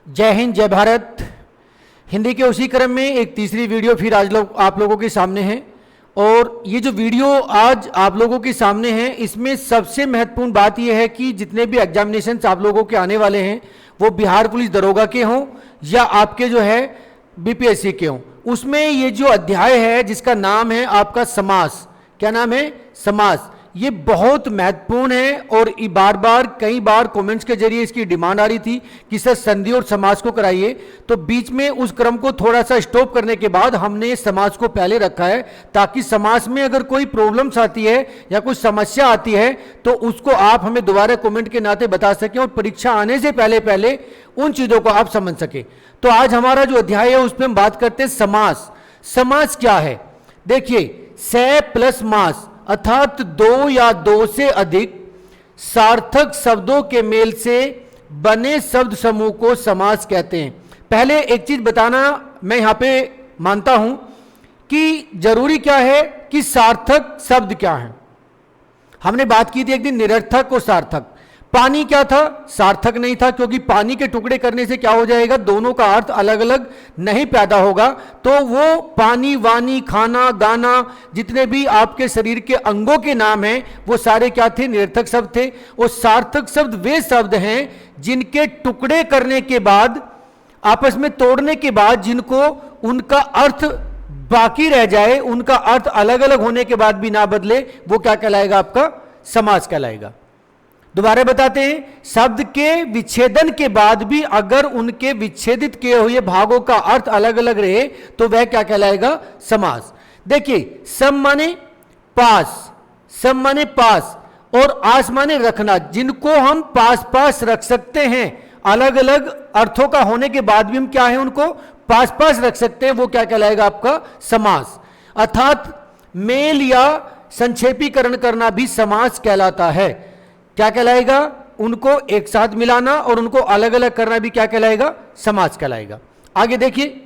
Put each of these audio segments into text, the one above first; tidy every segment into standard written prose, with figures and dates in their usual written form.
जय हिंद, जय भारत। हिंदी के उसी क्रम में एक तीसरी वीडियो फिर आज आप लोगों के सामने है। और ये जो वीडियो आज आप लोगों के सामने है, इसमें सबसे महत्वपूर्ण बात यह है कि जितने भी एग्जामिनेशंस आप लोगों के आने वाले हैं वो बिहार पुलिस दरोगा के हों या आपके जो है बीपीएससी के हों, उसमें ये जो अध्याय है जिसका नाम है आपका समास, क्या नाम है? समास। ये बहुत महत्वपूर्ण है और बार बार कई बार कमेंट्स के जरिए इसकी डिमांड आ रही थी कि सर संधि और समास को कराइए। तो बीच में उस क्रम को थोड़ा सा स्टॉप करने के बाद हमने समास को पहले रखा है, ताकि समास में अगर कोई प्रॉब्लम्स आती है या कोई समस्या आती है तो उसको आप हमें दोबारा कमेंट के नाते बता सकें और परीक्षा आने से पहले पहले उन चीजों को आप समझ सके। तो आज हमारा जो अध्याय है उस पर हम बात करते हैं समास। समास क्या है? देखिए, से प्लस मास अर्थात दो या दो से अधिक सार्थक शब्दों के मेल से बने शब्द समूह को समास कहते हैं। पहले एक चीज बताना मैं यहां पे मानता हूं कि जरूरी क्या है कि सार्थक शब्द क्या है। हमने बात की थी एक दिन निरर्थक और सार्थक। पानी क्या था? सार्थक नहीं था, क्योंकि पानी के टुकड़े करने से क्या हो जाएगा, दोनों का अर्थ अलग अलग नहीं पैदा होगा। तो वो पानी, वानी, खाना, गाना, जितने भी आपके शरीर के अंगों के नाम हैं वो सारे क्या थे? निरर्थक शब्द थे। और सार्थक शब्द वे शब्द हैं जिनके टुकड़े करने के बाद, आपस में तोड़ने के बाद, जिनको उनका अर्थ बाकी रह जाए, उनका अर्थ अलग अलग होने के बाद भी ना बदले, वो क्या कहलाएगा? आपका समास कहलाएगा। दोबारा बताते हैं, शब्द के विच्छेदन के बाद भी अगर उनके विच्छेदित किए हुए भागों का अर्थ अलग अलग रहे तो वह क्या कहलाएगा? समास। देखिए, सम माने पास, सम माने पास, और आस माने रखना, जिनको हम पास पास रख सकते हैं, अलग अलग अर्थों का होने के बाद भी हम क्या है, उनको पास पास रख सकते हैं, वो क्या कहलाएगा? आपका समास। अर्थात मेल या संक्षेपीकरण करना भी समास कहलाता है। क्या कहलाएगा? उनको एक साथ मिलाना और उनको अलग अलग करना भी क्या कहलाएगा? समास कहलाएगा। आगे देखिए,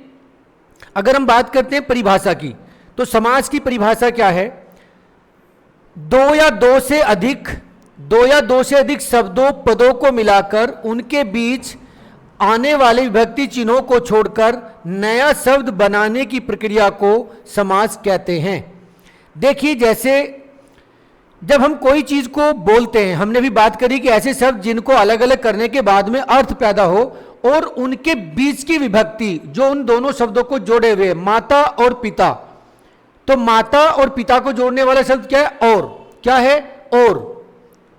अगर हम बात करते हैं परिभाषा की, तो समास की परिभाषा क्या है? दो या दो से अधिक शब्दों, पदों को मिलाकर उनके बीच आने वाले विभक्ति चिन्हों को छोड़कर नया शब्द बनाने की प्रक्रिया को समास कहते हैं। देखिए, जैसे जब हम कोई चीज को बोलते हैं, हमने भी बात करी कि ऐसे शब्द जिनको अलग अलग करने के बाद में अर्थ पैदा हो और उनके बीच की विभक्ति जो उन दोनों शब्दों को जोड़े हुए, माता और पिता, तो माता और पिता को जोड़ने वाला शब्द क्या है? और। क्या है? और,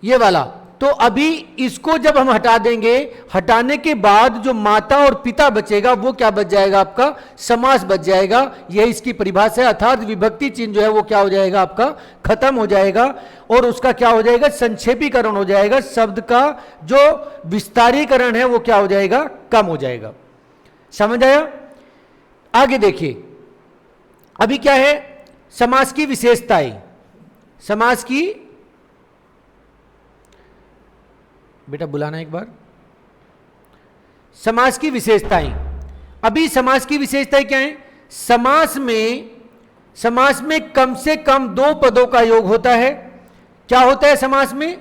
ये वाला। तो अभी इसको जब हम हटा देंगे, हटाने के बाद जो माता और पिता बचेगा वो क्या बच जाएगा? आपका समास बच जाएगा। यह इसकी परिभाषा है। अर्थात विभक्ति चिन्ह जो है वो क्या हो जाएगा? आपका खत्म हो जाएगा और उसका क्या हो जाएगा? संक्षेपीकरण हो जाएगा। शब्द का जो विस्तारीकरण है वो क्या हो जाएगा? कम हो जाएगा। समझ आया? आगे देखिए, अभी क्या है? समास की विशेषताएं। समास की, बेटा बुलाना एक बार। समास की विशेषताएं। अभी समास की विशेषताएं क्या है? समास में कम से कम दो पदों का योग होता है। क्या होता है समास में?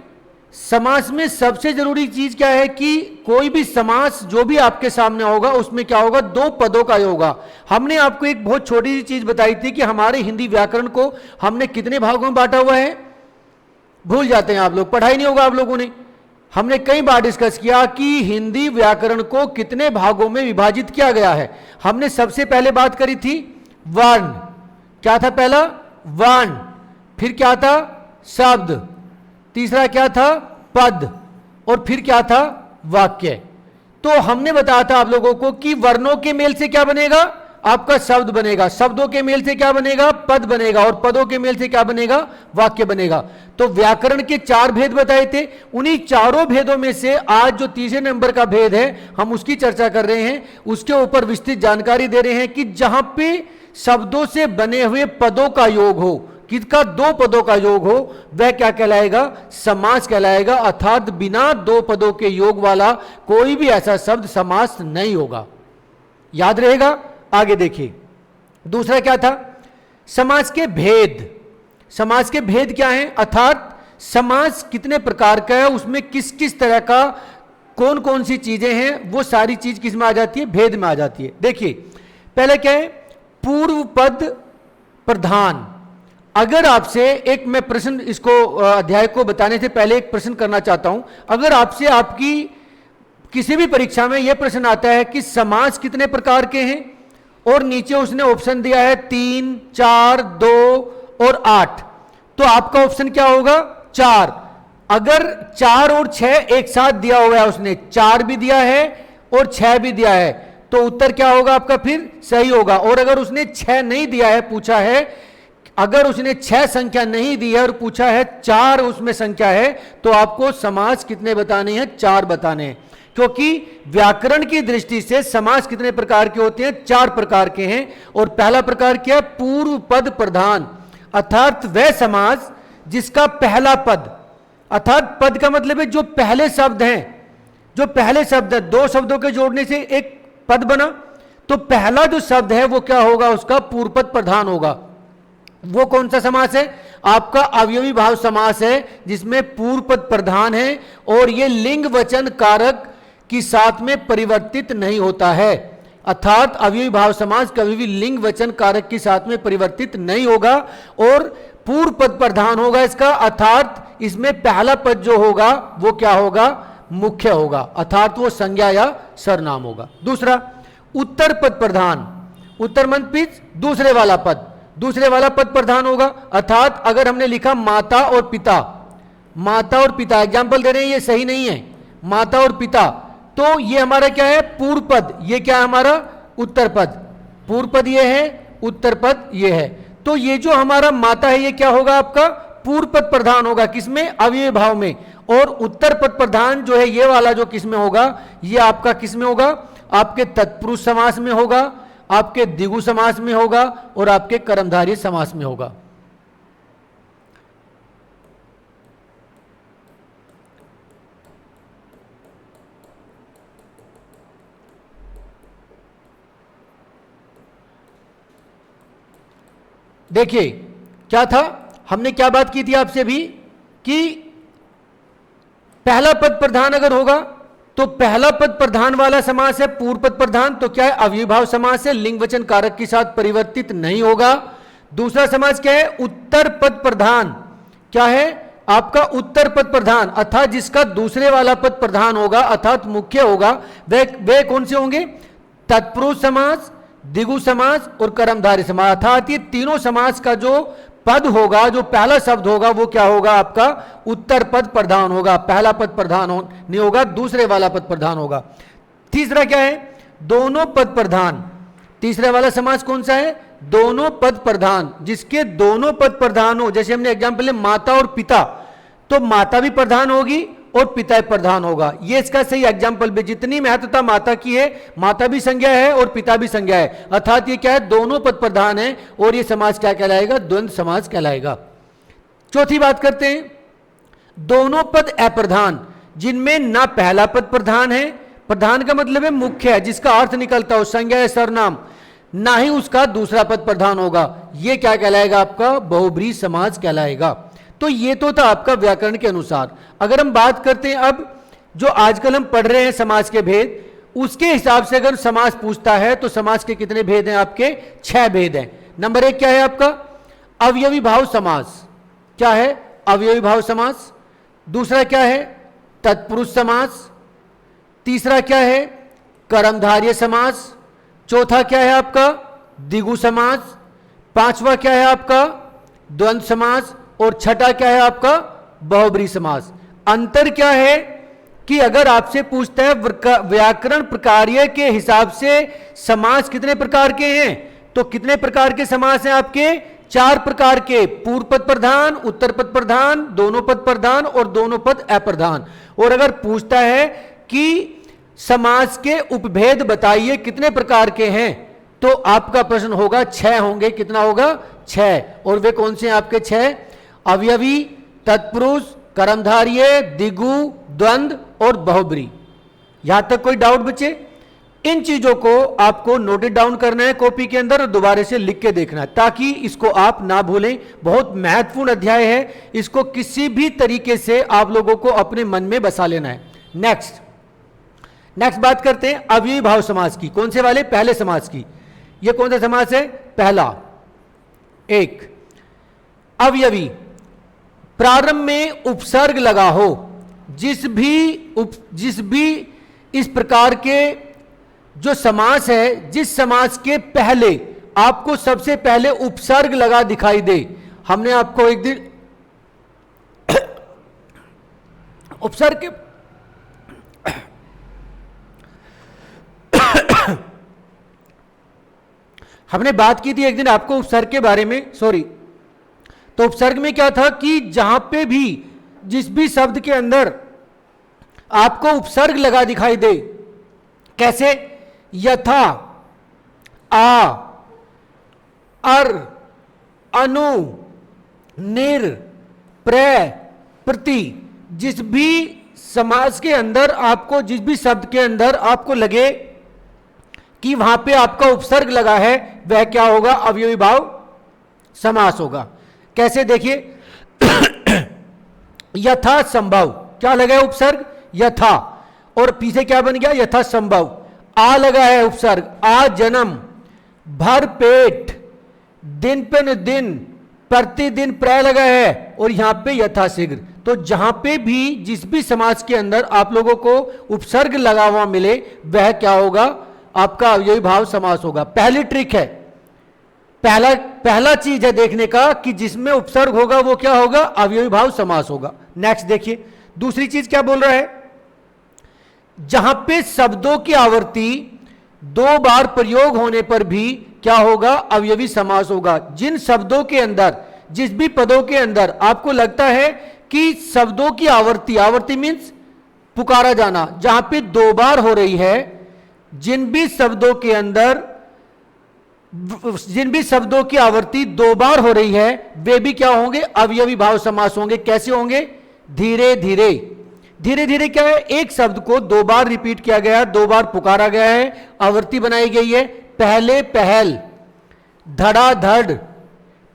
समास में सबसे जरूरी चीज क्या है कि कोई भी समास जो भी आपके सामने होगा उसमें क्या होगा? दो पदों का योग होगा। हमने आपको एक बहुत छोटी सी चीज बताई थी कि हमारे हिंदी व्याकरण को हमने कितने भागों में बांटा हुआ है? भूल जाते हैं आप लोग, पढ़ाई नहीं होगा आप लोगों ने। हमने कई बार डिस्कस किया कि हिंदी व्याकरण को कितने भागों में विभाजित किया गया है। हमने सबसे पहले बात करी थी वर्ण। क्या था पहला? वर्ण। फिर क्या था? शब्द। तीसरा क्या था? पद। और फिर क्या था? वाक्य। तो हमने बताया था आप लोगों को कि वर्णों के मेल से क्या बनेगा? आपका शब्द बनेगा। शब्दों के मेल से क्या बनेगा? पद बनेगा। और पदों के मेल से क्या बनेगा? वाक्य बनेगा। तो व्याकरण के चार भेद बताए थे। उन्हीं चारों भेदों में से आज जो तीसरे नंबर का भेद है हम उसकी चर्चा कर रहे हैं। उसके ऊपर विस्तृत जानकारी दे रहे हैं कि जहां पे शब्दों से बने हुए पदों का योग हो, किसका? दो पदों का योग हो, वह क्या कहलाएगा? समास कहलाएगा। अर्थात बिना दो पदों के योग वाला कोई भी ऐसा शब्द समास नहीं होगा। याद रहेगा? आगे देखिए, दूसरा क्या था? समास के भेद। समास के भेद क्या है? अर्थात समास कितने प्रकार का है, उसमें किस किस तरह का कौन कौन सी चीजें हैं, वो सारी चीज किस में आ जाती है, भेद में आ जाती है। देखिए पहले क्या है, पूर्व पद प्रधान। अगर आपसे एक, मैं प्रश्न इसको अध्याय को बताने से पहले एक प्रश्न करना चाहता हूं। अगर आपसे आपकी किसी भी परीक्षा में यह प्रश्न आता है कि समास कितने प्रकार के हैं, और नीचे उसने ऑप्शन दिया है 3, 4, 2 और 8, तो आपका ऑप्शन क्या होगा, 4। अगर 4 और 6 एक साथ दिया हुआ है, उसने 4 भी दिया है और 6 भी दिया है, तो उत्तर क्या होगा आपका, फिर सही होगा। और अगर उसने 6 नहीं दिया है, पूछा है, अगर उसने 6 संख्या नहीं दी है और पूछा है 4 उसमें संख्या है, तो आपको समास कितने बताने हैं, 4 बताने हैं। क्योंकि व्याकरण की दृष्टि से समास कितने प्रकार के होते हैं, 4 प्रकार के हैं। और पहला प्रकार क्या है, पूर्व पद प्रधान, अर्थात वह समास जिसका पहला पद, अर्थात पद का मतलब है जो पहले शब्द हैं, जो पहले शब्द है, 2 शब्दों के जोड़ने से एक पद बना, तो पहला जो शब्द है वो क्या होगा, उसका पूर्व पद प्रधान होगा। वो कौन सा समास है, आपका अवयवी भाव समास है, जिसमें पूर्व पद प्रधान है और ये लिंग वचन कारक की साथ में परिवर्तित नहीं होता है। अर्थात अवयवी भाव समास कभी भी लिंग वचन कारक के साथ में परिवर्तित नहीं होगा और पूर्व पद प्रधान होगा इसका, अर्थात इसमें पहला पद जो होगा वो क्या होगा, मुख्य होगा, अर्थात वो संज्ञा या सरनाम होगा। दूसरा, उत्तर पद प्रधान, उत्तर मंद दूसरे वाला पद, दूसरे वाला पद प्रधान होगा। अर्थात अगर हमने लिखा माता और पिता, माता और पिता एग्जाम्पल दे रहे हैं, ये सही नहीं है, माता और पिता, तो ये हमारा क्या है, पूर्व पद, ये क्या है हमारा, उत्तर पद। पूर्व पद ये है, उत्तर पद ये है। तो ये जो हमारा माता है ये क्या होगा आपका, पूर्व पद प्रधान होगा, किसमें, अव्यय भाव में। और उत्तर पद प्रधान जो है ये वाला जो किसमें होगा, ये आपका किसमें होगा, आपके तत्पुरुष समास में होगा, आपके द्विगु समास में होगा और आपके कर्मधारय समास में होगा। देखिए क्या था, हमने क्या बात की थी आपसे भी कि पहला पद प्रधान अगर होगा तो पहला पद प्रधान वाला समास है पूर्व पद प्रधान, तो क्या है, अव्ययभाव समास है, लिंग वचन कारक के साथ परिवर्तित नहीं होगा। दूसरा समास क्या है, उत्तर पद प्रधान, क्या है आपका, उत्तर पद प्रधान, अर्थात जिसका दूसरे वाला पद प्रधान होगा, अर्थात मुख्य होगा, वे कौन से होंगे, तत्पुरुष समास, द्विगु समास और कर्मधारय समास। अर्थात ये तीनों समास का जो पद होगा, जो पहला शब्द होगा, वो क्या होगा आपका, उत्तर पद प्रधान होगा, पहला पद प्रधान नहीं होगा, दूसरे वाला पद प्रधान होगा। तीसरा क्या है, दोनों पद प्रधान, तीसरे वाला समास कौन सा है, दोनों पद प्रधान, जिसके दोनों पद प्रधान हो, जैसे हमने एग्जाम्पल ले माता और पिता, तो माता भी प्रधान होगी और पिता प्रधान होगा, ये इसका सही एग्जाम्पल भी। जितनी महत्वता माता की है, माता भी संज्ञा है और पिता भी संज्ञा है, अर्थात ये क्या है, दोनों पद प्रधान है और ये समास क्या कहलाएगा, द्वंद्व समास कहलाएगा। चौथी बात करते हैं, दोनों पद अप्रधान, जिनमें ना पहला पद प्रधान है, प्रधान का मतलब है मुख्य है, जिसका अर्थ निकलता हो संज्ञा या सरनाम, ना ही उसका दूसरा पद प्रधान होगा, ये क्या कहलाएगा आपका, बहुब्रीहि समास कहलाएगा। तो ये तो था आपका व्याकरण के अनुसार। अगर हम बात करते हैं अब जो आजकल हम पढ़ रहे हैं समास के भेद, उसके हिसाब से अगर समास पूछता है तो समास के कितने भेद हैं आपके, 6 भेद हैं। नंबर 1 क्या है आपका, अवयवी भाव समास, क्या है, अवयवी भाव समास। दूसरा क्या है, तत्पुरुष समास। तीसरा क्या है, कर्मधारय समास। चौथा क्या है आपका, द्विगु समास। पांचवा क्या है आपका, द्वंद्व समास। और छठा क्या है आपका, बहुब्रीहि समास। अंतर क्या है कि अगर आपसे पूछता है व्याकरण प्रकार्य के हिसाब से समास कितने प्रकार के हैं, तो कितने प्रकार के समास हैं आपके, 4 प्रकार के, पूर्व पद प्रधान, उत्तर पद प्रधान, दोनों पद प्रधान और दोनों पद अप्रधान। और अगर पूछता है कि समास के उपभेद बताइए कितने प्रकार के हैं, तो आपका प्रश्न होगा 6 होंगे, कितना होगा, 6। और वे कौन से हैं आपके 6, अवयवी, तत्पुरुष, कर्मधारय, द्विगु, द्वंद्व और बहुब्रीहि। यहां तक कोई डाउट बचे, इन चीजों को आपको नोटेड डाउन करना है कॉपी के अंदर और दोबारा से लिख के देखना है, ताकि इसको आप ना भूलें। बहुत महत्वपूर्ण अध्याय है, इसको किसी भी तरीके से आप लोगों को अपने मन में बसा लेना है। नेक्स्ट, नेक्स्ट बात करते हैं अवयवी भाव समास की। कौन से वाले? पहले समास की। ये कौन सा समास है? पहला। एक, अवयवी, प्रारंभ में उपसर्ग लगा हो। जिस भी इस प्रकार के जो समास है, जिस समास के पहले आपको सबसे पहले उपसर्ग लगा दिखाई दे। हमने आपको एक दिन उपसर्ग के हमने बात की थी एक दिन आपको उपसर्ग के बारे में, सॉरी। तो उपसर्ग में क्या था कि जहां पे भी जिस भी शब्द के अंदर आपको उपसर्ग लगा दिखाई दे, कैसे? यथा, आ, अर, अनु, निर, प्र, प्रति, जिस भी समास के अंदर आपको, जिस भी शब्द के अंदर आपको लगे कि वहां पे आपका उपसर्ग लगा है, वह क्या होगा? अवयवी भाव समास होगा। कैसे? देखिए यथा संभव, क्या लगा है? उपसर्ग यथा, और पीछे क्या बन गया? यथा संभव। आ लगा है उपसर्ग, आ जन्म, भर पेट, दिन पे दिन, प्रतिदिन प्र लगा है, और यहां पे यथाशीघ्र। तो जहां पे भी जिस भी समाज के अंदर आप लोगों को उपसर्ग लगा हुआ मिले, वह क्या होगा? आपका अवयवी भाव समास होगा। पहली ट्रिक है, पहला चीज है देखने का कि जिसमें उपसर्ग होगा वो क्या होगा? अवयवी भाव समास होगा। नेक्स्ट देखिए, दूसरी चीज क्या बोल रहा है? जहां पे शब्दों की आवर्ती 2 बार प्रयोग होने पर भी क्या होगा? अवयवी समास होगा। जिन शब्दों के अंदर, जिस भी पदों के अंदर आपको लगता है कि शब्दों की आवर्ती मीन्स पुकारा जाना, जहां पे 2 बार हो रही है, जिन भी शब्दों के अंदर, जिन भी शब्दों की आवर्ती 2 बार हो रही है, वे भी क्या होंगे? अवयवी भाव समास होंगे। कैसे होंगे? धीरे धीरे। धीरे धीरे क्या है? एक शब्द को 2 बार रिपीट किया गया, 2 बार पुकारा गया है, आवर्ती बनाई गई है। पहले पहल, धड़ाधड़,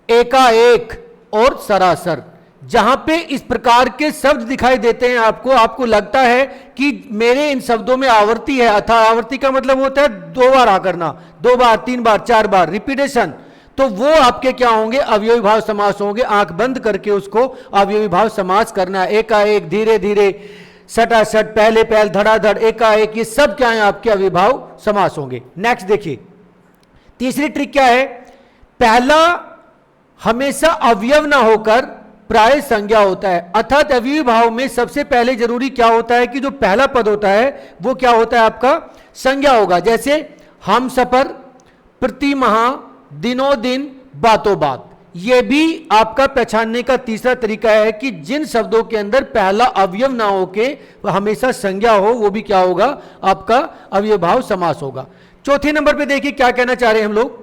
एकाएक और सरासर। जहां पे इस प्रकार के शब्द दिखाई देते हैं आपको लगता है कि मेरे इन शब्दों में आवर्ती है, अथा आवर्ती का मतलब होता है 2 बार आ करना, 2 बार, 3 बार, 4 बार रिपीटेशन। तो वो आपके क्या होंगे? अवयवी भाव समास होंगे। आंख बंद करके उसको अवयवी भाव समास करना है। एकाएक, धीरे धीरे, सटासट, पहले पहल, धड़ाधड़, एकाएक, ये सब क्या है? आपके अवयवी भाव समास होंगे। नेक्स्ट देखिए, तीसरी ट्रिक क्या है? पहला हमेशा अवयव ना होकर प्राय संज्ञा होता है। अर्थात अवयवी भाव में सबसे पहले जरूरी क्या होता है कि जो पहला पद होता है वो क्या होता है? आपका संज्ञा होगा। जैसे हम सफर, प्रति माह, दिनों दिन, बातों बात। यह भी आपका पहचानने का तीसरा तरीका है कि जिन शब्दों के अंदर पहला अवयव ना होके हमेशा संज्ञा हो, वो भी क्या होगा? आपका अवयवी भाव समास होगा। चौथे नंबर पे देखिए क्या कहना चाह रहे हैं हम लोग।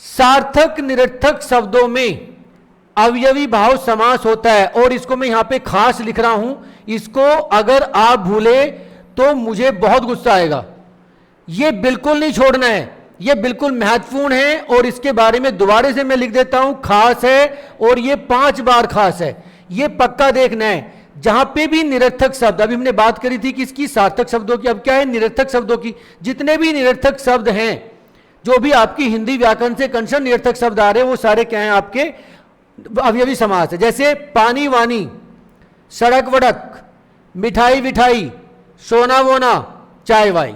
सार्थक निरर्थक शब्दों में अवयवी भाव समास होता है, और इसको मैं यहां पे खास लिख रहा हूं। इसको अगर आप भूले तो मुझे बहुत गुस्सा आएगा। यह बिल्कुल नहीं छोड़ना है, यह बिल्कुल महत्वपूर्ण है, और इसके बारे में दोबारा से मैं लिख देता हूं, खास है, और यह 5 बार खास है। यह पक्का देखना है। जहां पे भी निरर्थक शब्द, अभी हमने बात करी थी किसकी? सार्थक शब्दों की। अब क्या है? निरर्थक शब्दों की। जितने भी निरर्थक शब्द हैं, जो भी आपकी हिंदी व्याकरण से कंसर्न निरर्थक शब्द आ रहे हैं, वो सारे क्या हैं? आपके अवयवी समास है। जैसे पानी वानी, सड़क वड़क, मिठाई विठाई, सोना वोना, चाय वाई।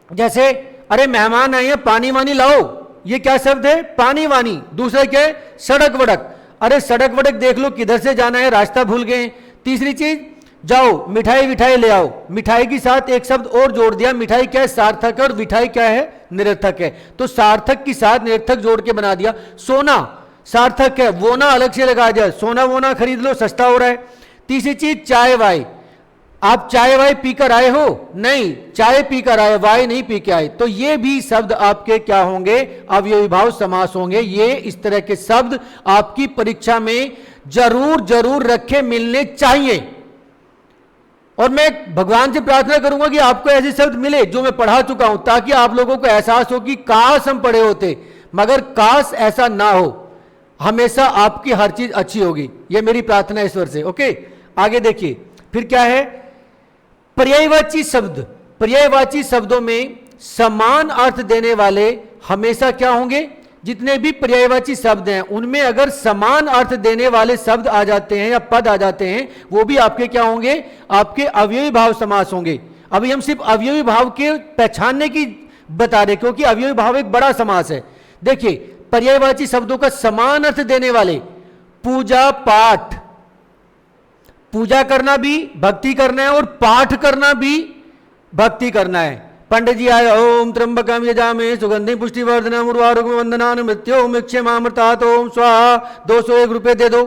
जैसे अरे मेहमान आए हैं, पानी वानी लाओ, ये क्या शब्द है? पानी वानी। दूसरा क्या है? सड़क वड़क। अरे सड़क वड़क देख लो किधर से जाना है, रास्ता भूल गए। तीसरी चीज, जाओ मिठाई विठाई ले आओ। मिठाई के साथ एक शब्द और जोड़ दिया। मिठाई क्या है? सार्थक है, और विठाई क्या है? निरर्थक है। तो सार्थक के साथ निरर्थक जोड़ के बना दिया। सोना सार्थक है, वोना अलग से लगा दिया। सोना वोना खरीद लो, सस्ता हो रहा है। तीसरी चीज, चाय वाई। आप चाय वाई पीकर आए हो? नहीं, चाय पीकर आए, वाई नहीं पी के आए। तो ये भी शब्द आपके क्या होंगे? अवयवी भाव समास होंगे। ये इस तरह के शब्द आपकी परीक्षा में जरूर जरूर रखे मिलने चाहिए, और मैं भगवान से प्रार्थना करूंगा कि आपको ऐसे शब्द मिले जो मैं पढ़ा चुका हूं, ताकि आप लोगों को एहसास हो कि काश हम पढ़े होते, मगर काश ऐसा ना हो। हमेशा आपकी हर चीज अच्छी होगी, यह मेरी प्रार्थना ईश्वर से। ओके, आगे देखिए फिर क्या है? पर्यायवाची शब्द। पर्यायवाची शब्दों में समान अर्थ देने वाले हमेशा क्या होंगे, जितने भी पर्यायवाची शब्द हैं उनमें अगर समान अर्थ देने वाले शब्द आ जाते हैं या पद आ जाते हैं, वो भी आपके क्या होंगे, आपके अवयवी भाव समास होंगे। अभी हम सिर्फ अवयवी भाव के पहचानने की बता रहे, क्योंकि अवयवी भाव एक बड़ा समास है। देखिए, पर्यायवाची शब्दों का समान अर्थ देने वाले, पूजा पाठ, पूजा करना भी भक्ति करना है और पाठ करना भी भक्ति करना है। पंडित जी आए, ओम त्र्यंबकम यजामहे सुगंधिं पुष्टिवर्धनम उर्वारुकम वंदनान् मृत्योर्मुक्षयमामृतात् ओम स्वाहा, 201 रुपए दे दो,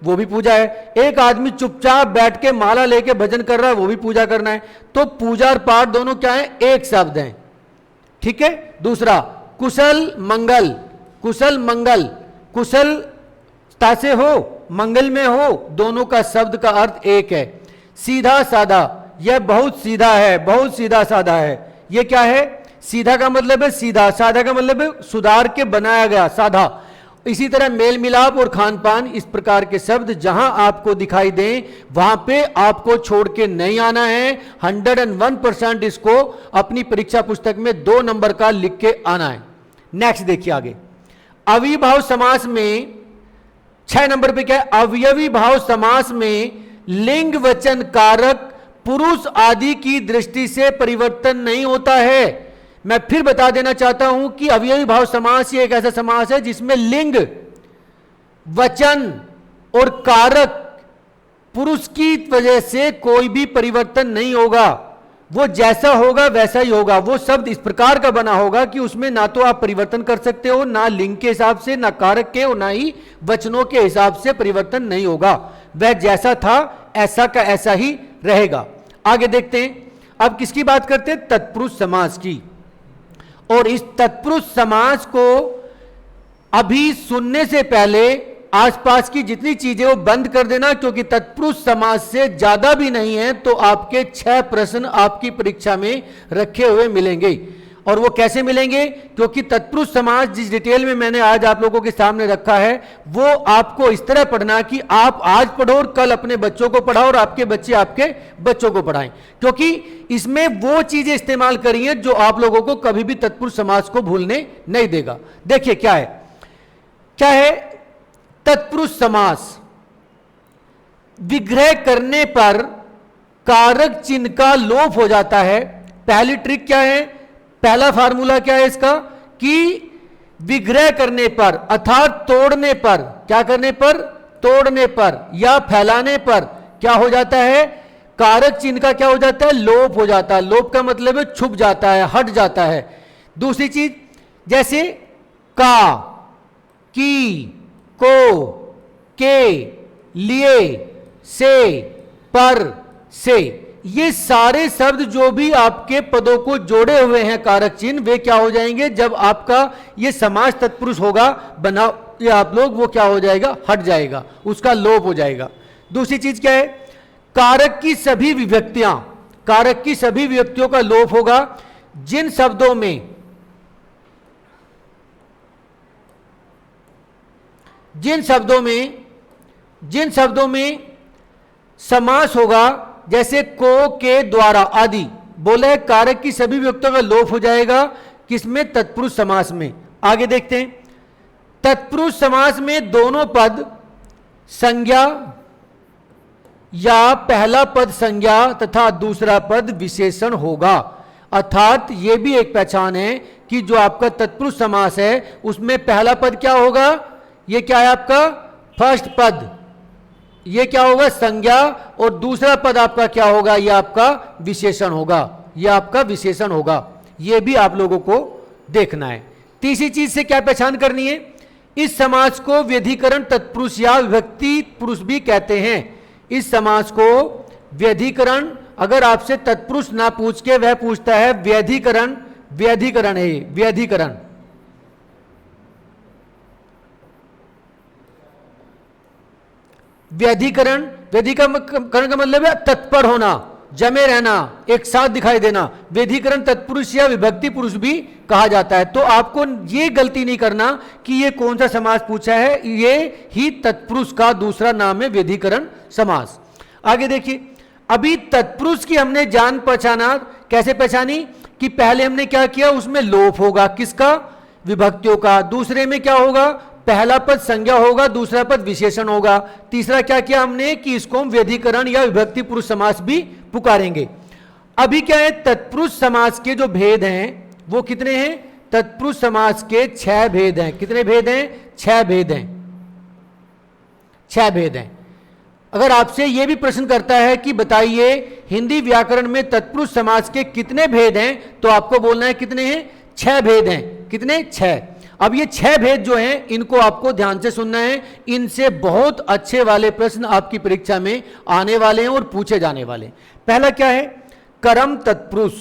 वो भी पूजा है। एक आदमी चुपचाप बैठ के माला लेके भजन कर रहा है, वो भी पूजा करना है। तो पूजा और पाठ दोनों क्या है, एक शब्द हैं, ठीक है। दूसरा, कुशल मंगल, कुशल मंगल, कुशल से हो, मंगल में हो, दोनों का शब्द का अर्थ एक है। सीधा साधा, यह बहुत सीधा है, बहुत सीधा साधा है। यह क्या है, सीधा का मतलब है सीधा, साधा का मतलब है सुधार के बनाया गया, साधा। इसी तरह मेल मिलाप और खान पान, इस प्रकार के शब्द जहां आपको दिखाई दें वहां पे आपको छोड़ के नहीं आना है। 101% इसको अपनी परीक्षा पुस्तक में 2 नंबर का लिख के आना है। नेक्स्ट देखिए आगे, अवयवी भाव समास में 6 नंबर पे क्या है, अवयवी भाव समास में लिंग वचन कारक पुरुष आदि की दृष्टि से परिवर्तन नहीं होता है। मैं फिर बता देना चाहता हूं कि अवयवी भाव समास ये एक ऐसा समास है जिसमें लिंग, वचन और कारक पुरुष की वजह से कोई भी परिवर्तन नहीं होगा। वो जैसा होगा वैसा ही होगा। वो शब्द इस प्रकार का बना होगा कि उसमें ना तो आप परिवर्तन कर सकते हो, ना लिंग के हिसाब से, ना कारक के, और ना ही वचनों के हिसाब से परिवर्तन नहीं होगा। वह जैसा था ऐसा का ऐसा ही रहेगा। आगे देखते हैं, अब किसकी बात करते हैं, तत्पुरुष समास की। और इस तत्पुरुष समास को अभी सुनने से पहले आसपास की जितनी चीजें वो बंद कर देना, क्योंकि तत्पुरुष समास से ज्यादा भी नहीं है तो आपके 6 प्रश्न आपकी परीक्षा में रखे हुए मिलेंगे। और वो कैसे मिलेंगे, क्योंकि तत्पुरुष समास जिस डिटेल में मैंने आज आप लोगों के सामने रखा है वो आपको इस तरह पढ़ना कि आप आज पढ़ो और कल अपने बच्चों को पढ़ाओ और आपके बच्चे आपके बच्चों को पढ़ाएं, क्योंकि इसमें वो चीजें इस्तेमाल करी हैं जो आप लोगों को कभी भी तत्पुरुष समास को भूलने नहीं देगा। देखिए क्या है, क्या है तत्पुरुष समास। विग्रह करने पर कारक चिन्ह का लोप हो जाता है। पहली ट्रिक क्या है, पहला फार्मूला क्या है इसका, कि विग्रह करने पर अर्थात तोड़ने पर, क्या करने पर, तोड़ने पर या फैलाने पर क्या हो जाता है, कारक चिन्ह का क्या हो जाता है, लोप हो जाता है। लोप का मतलब है छुप जाता है, हट जाता है। दूसरी चीज जैसे का, की, को, के, लिए, से, पर, से, ये सारे शब्द जो भी आपके पदों को जोड़े हुए हैं कारक चिन्ह, वे क्या हो जाएंगे, जब आपका ये समास तत्पुरुष होगा बना ये आप लोग, वो क्या हो जाएगा, हट जाएगा, उसका लोप हो जाएगा। दूसरी चीज क्या है, कारक की सभी विभक्तियां, कारक की सभी विभक्तियों का लोप होगा। जिन शब्दों में समास होगा, जैसे को, के, द्वारा आदि, बोले कारक की सभी विभक्तियों का लोप हो जाएगा। किसमें, तत्पुरुष समास में। आगे देखते हैं, तत्पुरुष समास में दोनों पद संज्ञा या पहला पद संज्ञा तथा दूसरा पद विशेषण होगा। अर्थात यह भी एक पहचान है कि जो आपका तत्पुरुष समास है उसमें पहला पद क्या होगा, यह क्या है आपका फर्स्ट पद, ये क्या होगा संज्ञा, और दूसरा पद आपका क्या होगा, ये आपका विशेषण होगा, ये आपका विशेषण होगा। ये भी आप लोगों को देखना है। तीसरी चीज से क्या पहचान करनी है, इस समास को व्यधिकरण तत्पुरुष या विभक्ति पुरुष भी कहते हैं। इस समास को व्यधिकरण, अगर आपसे तत्पुरुष ना पूछ के वह पूछता है व्यधिकरण, व्यधिकरण है, व्यधिकरण। व्यधिकरण, व्यधिकरण का मतलब है तत्पर होना, जमे रहना, एक साथ दिखाई देना। व्यधिकरण तत्पुरुष या विभक्ति पुरुष भी कहा जाता है। तो आपको ये गलती नहीं करना कि ये कौन सा समास पूछा है, ये ही तत्पुरुष का दूसरा नाम है व्यधिकरण समास। आगे देखिए, अभी तत्पुरुष की हमने जान पहचाना कैसे पहचानी कि पहले हमने क्या किया, उसमें लोप होगा, किसका, विभक्तियों का। दूसरे में क्या होगा, पहला पद संज्ञा होगा, दूसरा पद विशेषण होगा। तीसरा क्या किया हमने कि इसको हम व्यधिकरण या विभक्ति पुरुष समास भी पुकारेंगे। अभी क्या है, तत्पुरुष समास के जो भेद हैं वो कितने हैं, तत्पुरुष समास के 6 भेद हैं। कितने भेद हैं, 6 भेद हैं, 6 भेद हैं। अगर आपसे यह भी प्रश्न करता है कि बताइए हिंदी व्याकरण में तत्पुरुष समास के कितने भेद हैं, तो आपको बोलना है कितने हैं, 6 भेद हैं। कितने, 6। अब ये 6 भेद जो हैं इनको आपको ध्यान से सुनना है, इनसे बहुत अच्छे वाले प्रश्न आपकी परीक्षा में आने वाले हैं और पूछे जाने वाले हैं। पहला क्या है, कर्म तत्पुरुष।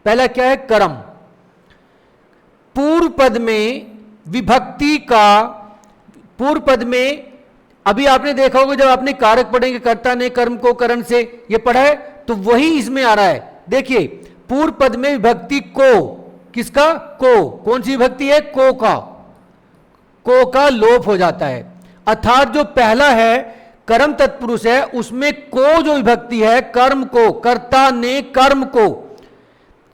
पहला क्या है, कर्म। पूर्व पद में विभक्ति का, पूर्व पद में अभी आपने देखा होगा जब आपने कारक पढ़ेंगे, कर्ता ने कर्म को करण से, ये पढ़ा है, तो वही इसमें आ रहा है। देखिए पूर्व पद में विभक्ति को, किसका, को, कौन सी विभक्ति है, को का लोप हो जाता है। अर्थात जो पहला है कर्म तत्पुरुष है, उसमें को जो विभक्ति है, कर्म को, कर्ता ने कर्म को,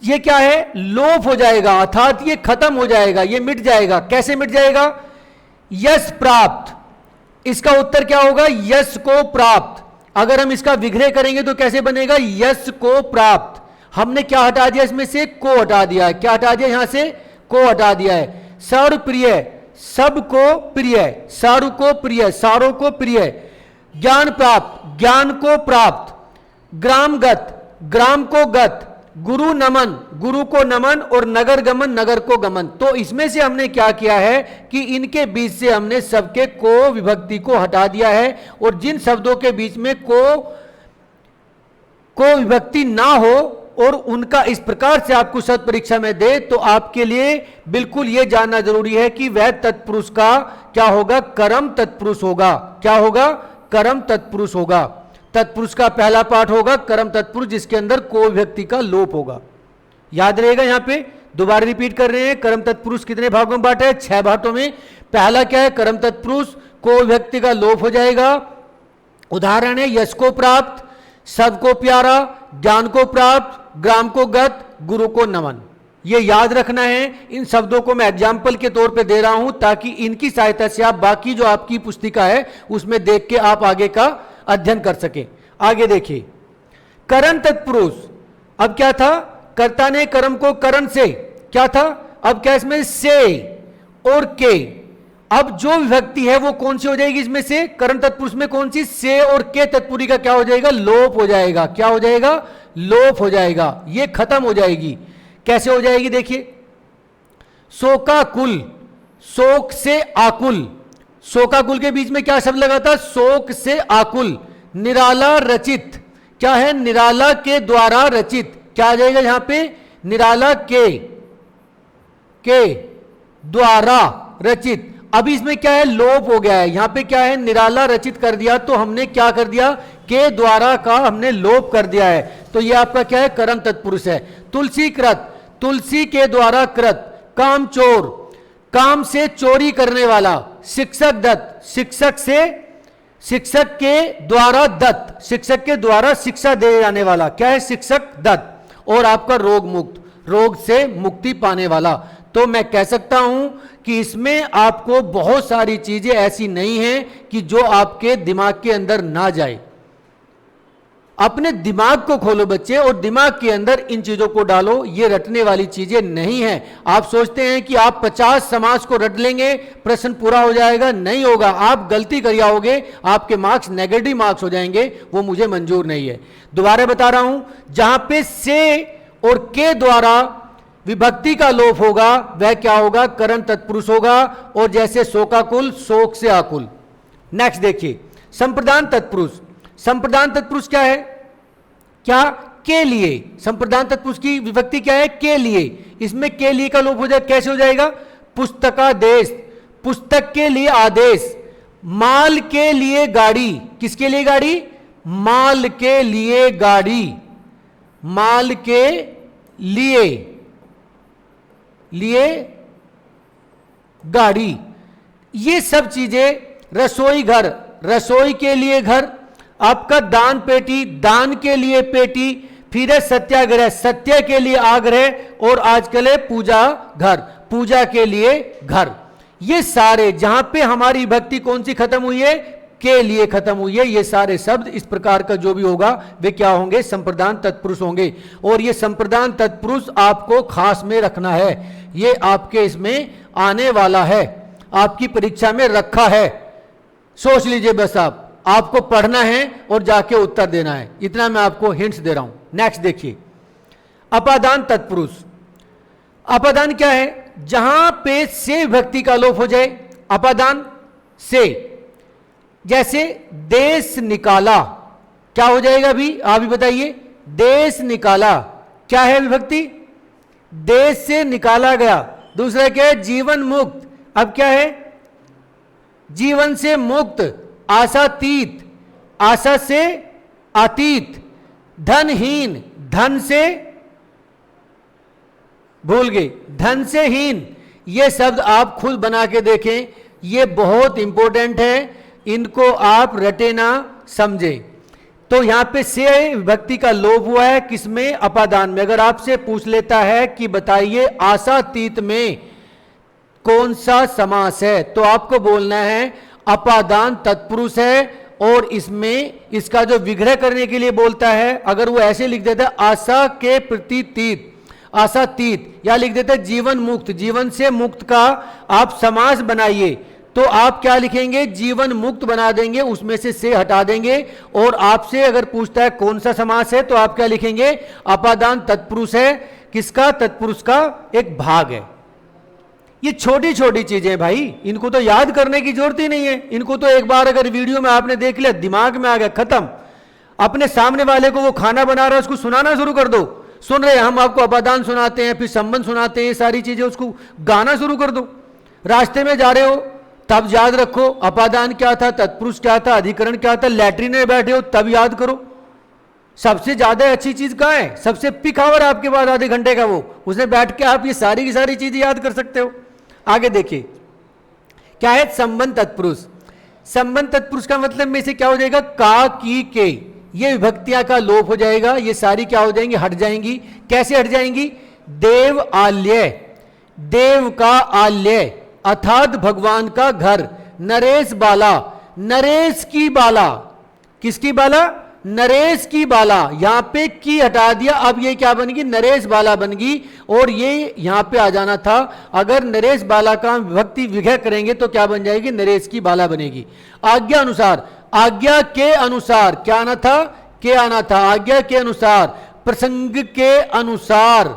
ये क्या है, लोप हो जाएगा, अर्थात ये खत्म हो जाएगा, ये मिट जाएगा। कैसे मिट जाएगा, यश प्राप्त। इसका उत्तर क्या होगा, यश को प्राप्त। अगर हम इसका विग्रह करेंगे तो कैसे बनेगा, यश को प्राप्त। हमने क्या हटा दिया, इसमें से को हटा दिया है। क्या हटा दिया, यहां से को हटा दिया है। सर्व प्रिय, सबको प्रिय, सारु को प्रिय, सारों को प्रिय। ज्ञान प्राप्त, ज्ञान को प्राप्त। ग्रामगत, ग्राम को गत। गुरु नमन, गुरु को नमन। और नगर गमन, नगर को गमन। तो इसमें से हमने क्या किया है कि इनके बीच से हमने सबके को विभक्ति को हटा दिया है, और जिन शब्दों के बीच में को विभक्ति ना हो और उनका इस प्रकार से आपको शब्द परीक्षा में दे, तो आपके लिए बिल्कुल यह जानना जरूरी है कि वह तत्पुरुष का क्या होगा, कर्म तत्पुरुष होगा। क्या होगा, कर्म तत्पुरुष होगा। तत्पुरुष का पहला पाठ होगा कर्म तत्पुरुष, जिसके अंदर को विभक्ति का लोप होगा। याद रहेगा, यहां पे दोबारा रिपीट कर रहे हैं, कर्म तत्पुरुष कितने भागों में बांटा है, 6 भागों में। पहला क्या है, कर्म तत्पुरुष, को विभक्ति का लोप हो जाएगा। उदाहरण है, यश को प्राप्त, सब को प्यारा, ज्ञान को प्राप्त, ग्राम को गत, गुरु को नमन। ये याद रखना है। इन शब्दों को मैं एग्जाम्पल के तौर पे दे रहा हूं ताकि इनकी सहायता से आप बाकी जो आपकी पुस्तिका है उसमें देख के आप आगे का अध्ययन कर सके। आगे देखिए, करण तत्पुरुष। अब क्या था, कर्ता ने कर्म को करण से, क्या था, अब क्या इसमें से और के। अब जो विभक्ति है वो कौन सी हो जाएगी इसमें से, करण तत्पुरुष में कौन सी, से और के तत्पुरी का क्या हो जाएगा, लोप हो जाएगा। क्या हो जाएगा, लोप हो जाएगा, ये खत्म हो जाएगी। कैसे हो जाएगी, देखिए, शोकाकुल, शोक से आकुल। शोकाकुल के बीच में क्या शब्द लगा था, शोक से आकुल। निराला रचित, क्या है, निराला के द्वारा रचित। क्या आ जाएगा यहां पे, निराला के द्वारा रचित। अभी इसमें क्या है, लोप हो गया है। यहां पे क्या है, निराला रचित कर दिया, तो हमने क्या कर दिया, के द्वारा का हमने लोप कर दिया है। तो ये आपका क्या है, कर्म तत्पुरुष है। तुलसी कृत, तुलसी के द्वारा कृत। काम चोर, काम से चोरी करने वाला। शिक्षक दत्त, शिक्षक से, शिक्षक के द्वारा दत्त, शिक्षक के द्वारा शिक्षा दे जाने वाला। क्या है, शिक्षक दत्त। और आपका रोग मुक्त, रोग से मुक्ति पाने वाला। तो मैं कह सकता हूं कि इसमें आपको बहुत सारी चीजें ऐसी नहीं हैं कि जो आपके दिमाग के अंदर ना जाए। अपने दिमाग को खोलो बच्चे, और दिमाग के अंदर इन चीजों को डालो। ये रटने वाली चीजें नहीं है। आप सोचते हैं कि आप 50 समास को रट लेंगे, प्रश्न पूरा हो जाएगा, नहीं होगा। आप गलती कर जाओगे, आपके मार्क्स नेगेटिव मार्क्स हो जाएंगे, वो मुझे मंजूर नहीं है। दोबारा बता रहा हूं, जहां पे से और के द्वारा विभक्ति का लोप होगा वह क्या होगा, करण तत्पुरुष होगा। और जैसे शोकाकुल, शोक से आकुल। नेक्स्ट देखिए, संप्रदान तत्पुरुष। संप्रदान तत्पुरुष क्या है, क्या, के लिए। संप्रदान तत्पुरुष की विभक्ति क्या है, के लिए। इसमें के लिए का लोप हो जाए, कैसे हो जाएगा, पुस्तकादेश, पुस्तक के लिए आदेश। माल के लिए गाड़ी, किसके लिए गाड़ी, माल के लिए गाड़ी, माल के लिए गाड़ी। ये सब चीजें, रसोई घर, रसोई के लिए घर। आपका दान पेटी, दान के लिए पेटी। फिर है सत्याग्रह, सत्य के लिए आग्रह, और आजकल है पूजा घर, पूजा के लिए घर। ये सारे जहां पे हमारी भक्ति कौन सी खत्म हुई है, के लिए खत्म हुई है, ये सारे शब्द इस प्रकार का जो भी होगा वे क्या होंगे, संप्रदान तत्पुरुष होंगे। और ये संप्रदान तत्पुरुष आपको खास में रखना है, ये आपके इसमें आने वाला है, आपकी परीक्षा में रखा है, सोच लीजिए बस। आपको पढ़ना है और जाके उत्तर देना है, इतना मैं आपको हिंट्स दे रहा हूं। नेक्स्ट देखिए, अपादान तत्पुरुष। अपादान क्या है, जहां पे से विभक्ति का लोप हो जाए, अपादान से। जैसे देश निकाला, क्या हो जाएगा अभी आप ही बताइए, देश निकाला क्या है विभक्ति, देश से निकाला गया। दूसरा क्या है, जीवन मुक्त, अब क्या है, जीवन से मुक्त, आशातीत, आशा से अतीत, धनहीन, धन से भूल गए, धन से हीन। ये शब्द आप खुद बना के देखें, ये बहुत इंपॉर्टेंट है, इनको आप रटे ना समझे। तो यहां पे से विभक्ति का लोप हुआ है, किसमें, अपादान में। अगर आपसे पूछ लेता है कि बताइए आशातीत में कौन सा समास है, तो आपको बोलना है अपादान तत्पुरुष है, और इसमें इसका जो विग्रह करने के लिए बोलता है, अगर वो ऐसे लिख देता है आशा के प्रति तीत, आशातीत, या लिख देता है जीवन मुक्त, जीवन से मुक्त का आप समास बनाइए, तो आप क्या लिखेंगे, जीवन मुक्त बना देंगे, उसमें से हटा देंगे। और आपसे अगर पूछता है कौन सा समास है, तो आप क्या लिखेंगे, अपादान तत्पुरुष है, किसका, तत्पुरुष का एक भाग है। ये छोटी छोटी चीजें भाई, इनको तो याद करने की जरूरत ही नहीं है, इनको तो एक बार अगर वीडियो में आपने देख लिया, दिमाग में आ गया, खत्म। अपने सामने वाले को वो खाना बना रहा है, उसको सुनाना शुरू कर दो, सुन रहे हम आपको अपादान सुनाते हैं, फिर संबंध सुनाते हैं, ये सारी चीजें उसको गाना शुरू कर दो। रास्ते में जा रहे हो तब याद रखो अपादान क्या था, तत्पुरुष क्या था, अधिकरण क्या था, लैट्रिन में बैठे हो तब याद करो। सबसे ज्यादा अच्छी चीज कहां है, सबसे पिक आवर आपके पास आधे घंटे का, वो उसने बैठ के आप ये सारी की सारी चीजें याद कर सकते हो। आगे देखिए क्या है, संबंध तत्पुरुष। संबंध तत्पुरुष का मतलब में से क्या हो जाएगा, का, की, के, ये विभक्तियां का लोप हो जाएगा, ये सारी क्या हो जाएंगी, हट जाएंगी। कैसे हट जाएंगी, देव आल्य, देव का आल्य अर्थात भगवान का घर, नरेश बाला, नरेश की बाला, किसकी बाला, नरेश की बाला, यहां पे की हटा दिया, अब ये क्या बन गई, नरेश बाला बन गई। और ये यहां पे आ जाना था, अगर नरेश बाला का विभक्ति विग्रह करेंगे तो क्या बन जाएगी, नरेश की बाला बनेगी। आज्ञा अनुसार, आज्ञा के अनुसार, क्या आना था, के आना था, आज्ञा के अनुसार, प्रसंग के अनुसार,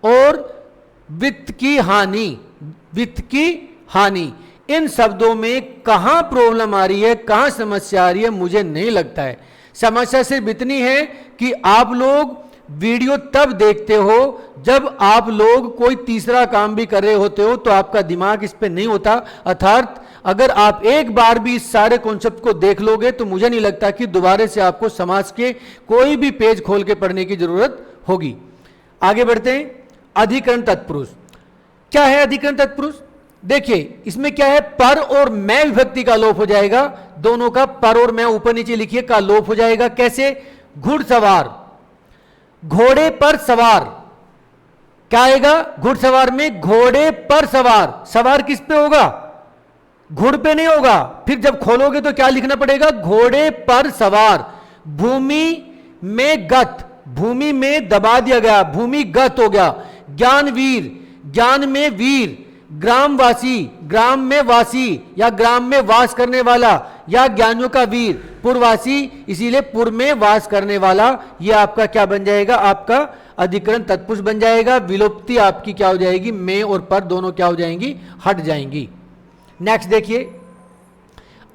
और वित्त की हानि, वित्त की हानि। इन शब्दों में कहां प्रॉब्लम आ रही है, कहां समस्या आ रही है, मुझे नहीं लगता है। समस्या सिर्फ इतनी है कि आप लोग वीडियो तब देखते हो जब आप लोग कोई तीसरा काम भी कर रहे होते हो, तो आपका दिमाग इस पे नहीं होता। अर्थात अगर आप एक बार भी इस सारे कॉन्सेप्ट को देख लोगे तो मुझे नहीं लगता कि दोबारा से आपको समाज के कोई भी पेज खोल के पढ़ने की जरूरत होगी। आगे बढ़ते हैं, अधिकरण तत्पुरुष। क्या है अधिकरण तत्पुरुष, देखिए इसमें क्या है, पर और मैं विभक्ति का लोप हो जाएगा, दोनों का पर और मैं ऊपर नीचे लिखिए का लोप हो जाएगा। कैसे, घुड़सवार, घोड़े पर सवार, क्या आएगा, घुड़सवार में घोड़े पर सवार, सवार किस पे होगा, घुड़ पे नहीं होगा। फिर जब खोलोगे तो क्या लिखना पड़ेगा, घोड़े पर सवार। भूमि में गत, भूमि में दबा दिया गया, भूमि गत हो गया। ज्ञानवीर, ज्ञान में वीर। ग्रामवासी, ग्राम में वासी या ग्राम में वास करने वाला या ज्ञानियों का वीर। पुरवासी, इसीलिए पुर में वास करने वाला। यह आपका क्या बन जाएगा, आपका अधिकरण तत्पुरुष बन जाएगा। विलोप्ति आपकी क्या हो जाएगी, में और पर दोनों क्या हो जाएंगी, हट जाएंगी। नेक्स्ट देखिए,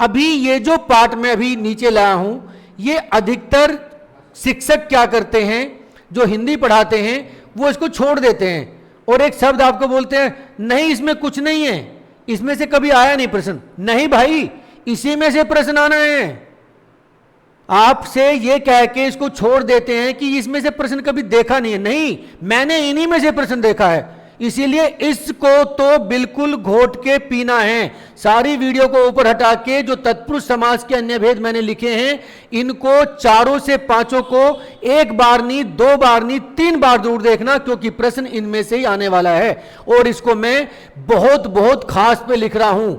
अभी ये जो पार्ट में अभी नीचे लाया हूं, ये अधिकतर शिक्षक क्या करते हैं, जो हिंदी पढ़ाते हैं वो इसको छोड़ देते हैं और एक शब्द आपको बोलते हैं, नहीं इसमें कुछ नहीं है, इसमें से कभी आया नहीं प्रश्न। नहीं भाई, इसी में से प्रश्न आना है। आपसे ये कह के इसको छोड़ देते हैं कि इसमें से प्रश्न कभी देखा नहीं है। नहीं, मैंने इन्हीं में से प्रश्न देखा है। इसीलिए इसको तो बिल्कुल घोट के पीना है। सारी वीडियो को ऊपर हटा के जो तत्पुरुष समास के अन्य भेद मैंने लिखे हैं, इनको चारों से पांचों को एक बार नहीं, दो बार नहीं, 3 बार जरूर देखना, क्योंकि प्रश्न इनमें से ही आने वाला है। और इसको मैं बहुत बहुत खास पे लिख रहा हूं,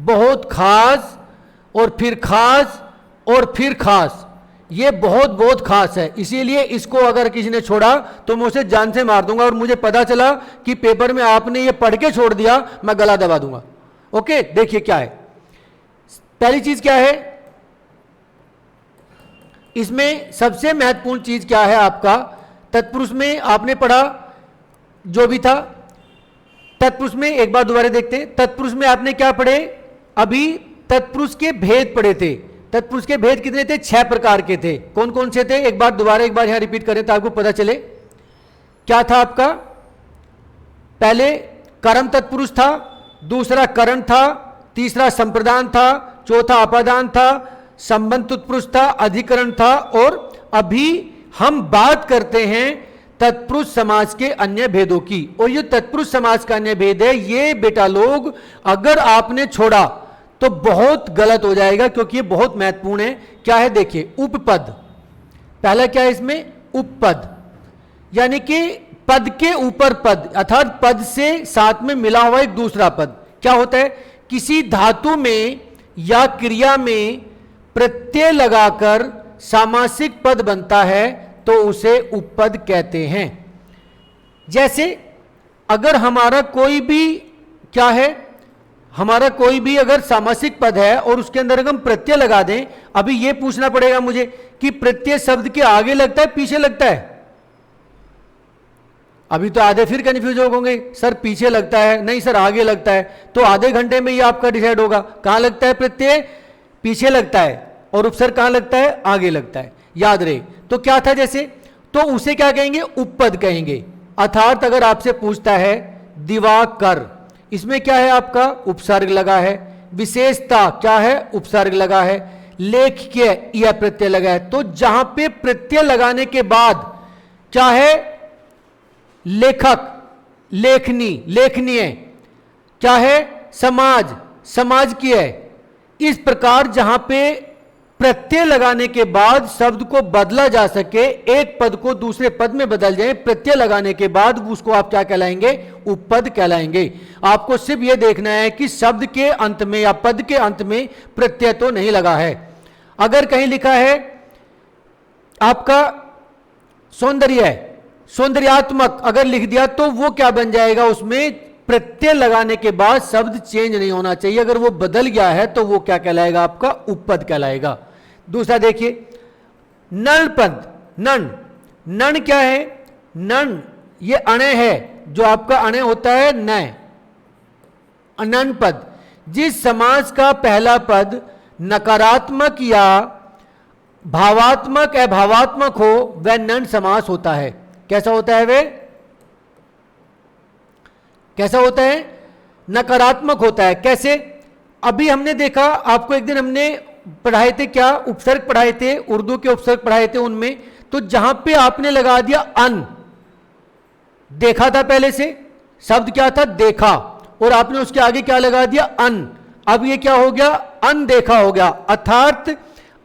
बहुत खास और फिर खास और फिर खास, ये बहुत बहुत खास है। इसीलिए इसको अगर किसी ने छोड़ा तो मैं उसे जान से मार दूंगा, और मुझे पता चला कि पेपर में आपने ये पढ़ के छोड़ दिया, मैं गला दबा दूंगा। ओके, देखिए क्या है। पहली चीज क्या है इसमें, सबसे महत्वपूर्ण चीज क्या है आपका, तत्पुरुष में आपने पढ़ा जो भी था, तत्पुरुष में एक बार दोबारा देखते हैं। तत्पुरुष में आपने क्या पढ़े, अभी तत्पुरुष के भेद पढ़े थे। तत्पुरुष के भेद कितने थे, 6 प्रकार के थे। कौन कौन से थे, एक बार यहां रिपीट करें तो आपको पता चले। क्या था आपका, पहले कर्म तत्पुरुष था, दूसरा करण था, तीसरा संप्रदान था, चौथा अपादान था, संबंध तत्पुरुष था, अधिकरण था, और अभी हम बात करते हैं तत्पुरुष समाज के अन्य भेदों की। और ये तत्पुरुष समाज का अन्य भेद है, ये बेटा लोग अगर आपने छोड़ा तो बहुत गलत हो जाएगा, क्योंकि ये बहुत महत्वपूर्ण है। क्या है देखिए, उपपद। पहला क्या है इसमें, उपपद, यानी कि पद के ऊपर पद, अर्थात पद से साथ में मिला हुआ एक दूसरा पद। क्या होता है, किसी धातु में या क्रिया में प्रत्यय लगाकर सामासिक पद बनता है तो उसे उपपद कहते हैं। जैसे अगर हमारा कोई भी क्या है, हमारा कोई भी अगर सामासिक पद है और उसके अंदर अगर हम प्रत्यय लगा दें, अभी यह पूछना पड़ेगा मुझे कि प्रत्यय शब्द के आगे लगता है पीछे लगता है। अभी तो आधे फिर कंफ्यूज हो गए, सर पीछे लगता है, नहीं सर आगे लगता है। तो आधे घंटे में ये आपका डिसाइड होगा कहां लगता है प्रत्यय, पीछे लगता है, और उपसर्ग कहां लगता है, आगे लगता है। याद रहे। तो क्या था जैसे, तो उसे क्या कहेंगे, उपपद कहेंगे। अर्थात अगर आपसे पूछता है दिवाकर, इसमें क्या है आपका, उपसर्ग लगा है। विशेषता क्या है, उपसर्ग लगा है। लेख्य यह प्रत्यय लगा है। तो जहां पे प्रत्यय लगाने के बाद क्या है, लेखक, लेखनी, लेखनीय, क्या है, समाज, समाज की है। इस प्रकार जहां पे प्रत्यय लगाने के बाद शब्द को बदला जा सके, एक पद को दूसरे पद में बदल जाए प्रत्यय लगाने के बाद, उसको आप क्या कहलाएंगे, उपपद कहलाएंगे। आपको सिर्फ यह देखना है कि शब्द के अंत में या पद के अंत में प्रत्यय तो नहीं लगा है। अगर कहीं लिखा है आपका सौंदर्य, सौंदर्यात्मक अगर लिख दिया तो वो क्या बन जाएगा, उसमें प्रत्यय लगाने के बाद शब्द चेंज नहीं होना चाहिए। अगर वो बदल गया है तो वो क्या कहलाएगा, आपका उपपद कहलाएगा। दूसरा देखिए, नण पद, नण, नण क्या है, नण ये अणे है, जो आपका अणे होता है नय, अनन पद। जिस समास का पहला पद नकारात्मक या भावात्मक अभावात्मक हो वह नण समास होता है। कैसा होता है वे, कैसा होता है, नकारात्मक होता है। कैसे, अभी हमने देखा, आपको एक दिन हमने पढ़ाए थे क्या, उपसर्ग पढ़ाए थे, उर्दू के उपसर्ग पढ़ाए थे उनमें। तो जहां पे आपने लगा दिया अन, देखा था पहले से, शब्द क्या था, देखा, और आपने उसके आगे क्या लगा दिया, अन। अब ये क्या हो गया, अनदेखा हो गया। अर्थात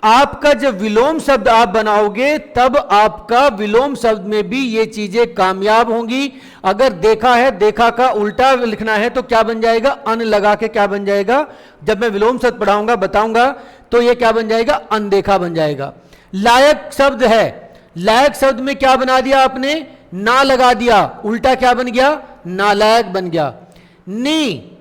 आपका जब विलोम शब्द आप बनाओगे तब आपका विलोम शब्द में भी ये चीजें कामयाब होंगी। अगर देखा है, देखा का उल्टा लिखना है तो क्या बन जाएगा, अन लगा के क्या बन जाएगा, जब मैं विलोम शब्द पढ़ाऊंगा बताऊंगा तो ये क्या बन जाएगा, अनदेखा बन जाएगा। लायक शब्द है, लायक शब्द में क्या बना दिया आपने, ना लगा दिया, उल्टा क्या बन गया, नालायक बन गया। नी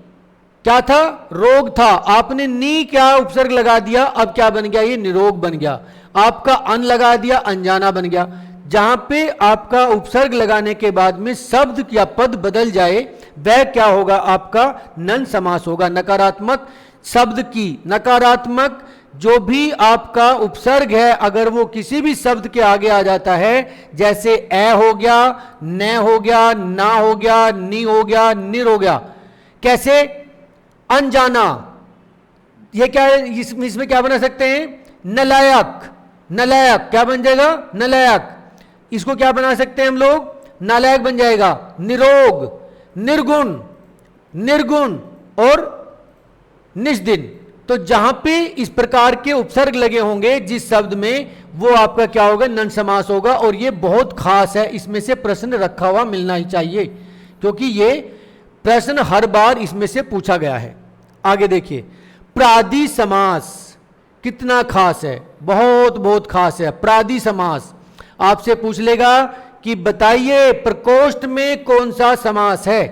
क्या था, रोग था, आपने नी क्या उपसर्ग लगा दिया, अब क्या बन गया, ये निरोग बन गया। आपका अन लगा दिया, अनजाना बन गया। जहां पे आपका उपसर्ग लगाने के बाद में शब्द या पद बदल जाए वह क्या होगा, आपका नन समास होगा। नकारात्मक शब्द की, नकारात्मक जो भी आपका उपसर्ग है अगर वो किसी भी शब्द के आगे आ जाता है, जैसे ए हो गया, न हो गया, ना हो गया, नी हो गया, निर हो गया। कैसे, अनजाना, ये क्या है, इसमें क्या बना सकते हैं, नलायक, नलायक क्या बन जाएगा, नलायक। इसको क्या बना सकते हैं हम लोग, नालायक बन जाएगा। निरोग, निर्गुण, निर्गुण और निष्दिन। तो जहां पे इस प्रकार के उपसर्ग लगे होंगे जिस शब्द में, वो आपका क्या होगा, नन समास होगा। और ये बहुत खास है, इसमें से प्रश्न रखा हुआ मिलना ही चाहिए, क्योंकि ये प्रश्न हर बार इसमें से पूछा गया है। आगे देखिए, प्रादि समास कितना खास है, बहुत बहुत खास है। प्रादि समास आपसे पूछ लेगा कि बताइए प्रकोष्ठ में कौन सा समास है,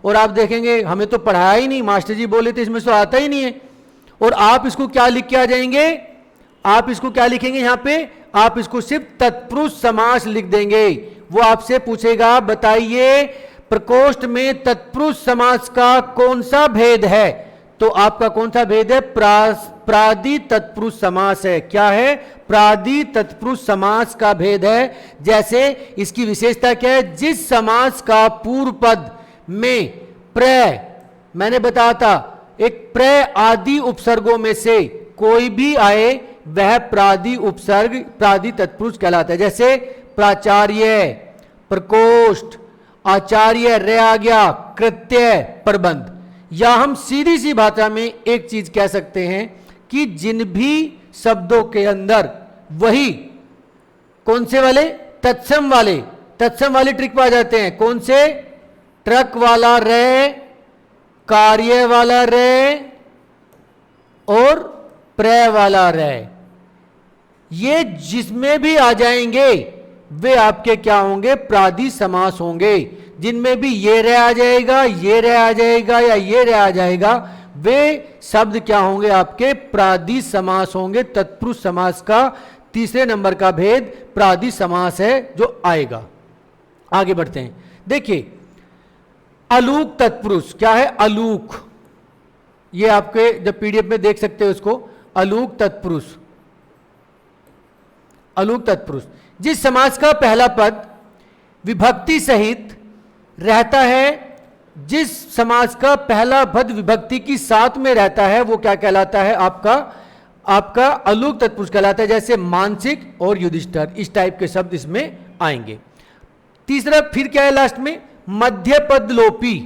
और आप देखेंगे हमें तो पढ़ाया ही नहीं, मास्टर जी बोले थे इसमें तो आता ही नहीं है। और आप इसको क्या लिख के आ जाएंगे, आप इसको क्या लिखेंगे यहां पे, आप इसको सिर्फ तत्पुरुष समास लिख देंगे। वो आपसे पूछेगा बताइए प्रकोष्ठ में तत्पुरुष समास का कौन सा भेद है, तो आपका कौन सा भेद है, प्रादि तत्पुरुष समास है। क्या है, प्रादि तत्पुरुष समास का भेद है। जैसे इसकी विशेषता क्या है, जिस समास का पूर्व पद में प्रय, मैंने बताया था एक प्रय आदि उपसर्गों में से कोई भी आए वह प्रादि उपसर्ग प्रादि तत्पुरुष कहलाता है। जैसे प्राचार्य, प्रकोष्ठ, आचार्य, रे आ गया, कृत्य, प्रबंध। या हम सीधी सी भाषा में एक चीज कह सकते हैं कि जिन भी शब्दों के अंदर वही कौन से वाले, तत्सम वाले, तत्सम वाले ट्रिक पा जाते हैं। कौन से, ट्रक वाला रे, कार्य वाला रे और प्रय वाला रे, ये जिसमें भी आ जाएंगे वे आपके क्या होंगे, प्रादि समास होंगे। जिनमें भी ये रे आ जाएगा, ये रे आ जाएगा या ये रे आ जाएगा, वे शब्द क्या होंगे, आपके प्रादि समास होंगे। तत्पुरुष समास का तीसरे नंबर का भेद प्रादि समास है जो आएगा। आगे बढ़ते हैं, देखिए अलूक तत्पुरुष क्या है, अलूक, ये आपके जब पीडीएफ में देख सकते हो उसको, अलूक तत्पुरुष। अलूक तत्पुरुष जिस समास का पहला पद विभक्ति सहित रहता है, जिस समास का पहला पद विभक्ति की साथ में रहता है, वो क्या कहलाता है, आपका अलूक तत्पुरुष कहलाता है। जैसे मानसिक और युधिष्ठिर, इस टाइप के शब्द इसमें आएंगे। तीसरा फिर क्या है लास्ट में, मध्य पद लोपी,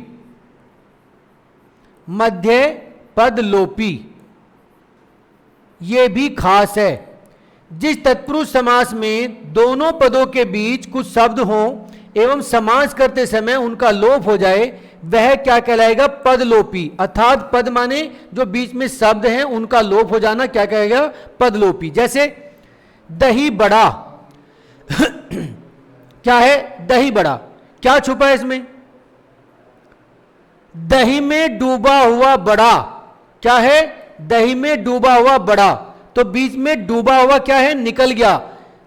मध्य पद लोपी, यह भी खास है। जिस तत्पुरुष समास में दोनों पदों के बीच कुछ शब्द हों एवं समास करते समय उनका लोप हो जाए, वह क्या कहलाएगा, पदलोपी। अर्थात पद माने जो बीच में शब्द हैं उनका लोप हो जाना क्या कहेगा, पदलोपी। जैसे दही बड़ा क्या है, दही बड़ा, क्या छुपा है इसमें, दही में डूबा हुआ बड़ा, क्या है, दही में डूबा हुआ बड़ा। तो बीच में डूबा हुआ क्या है, निकल गया,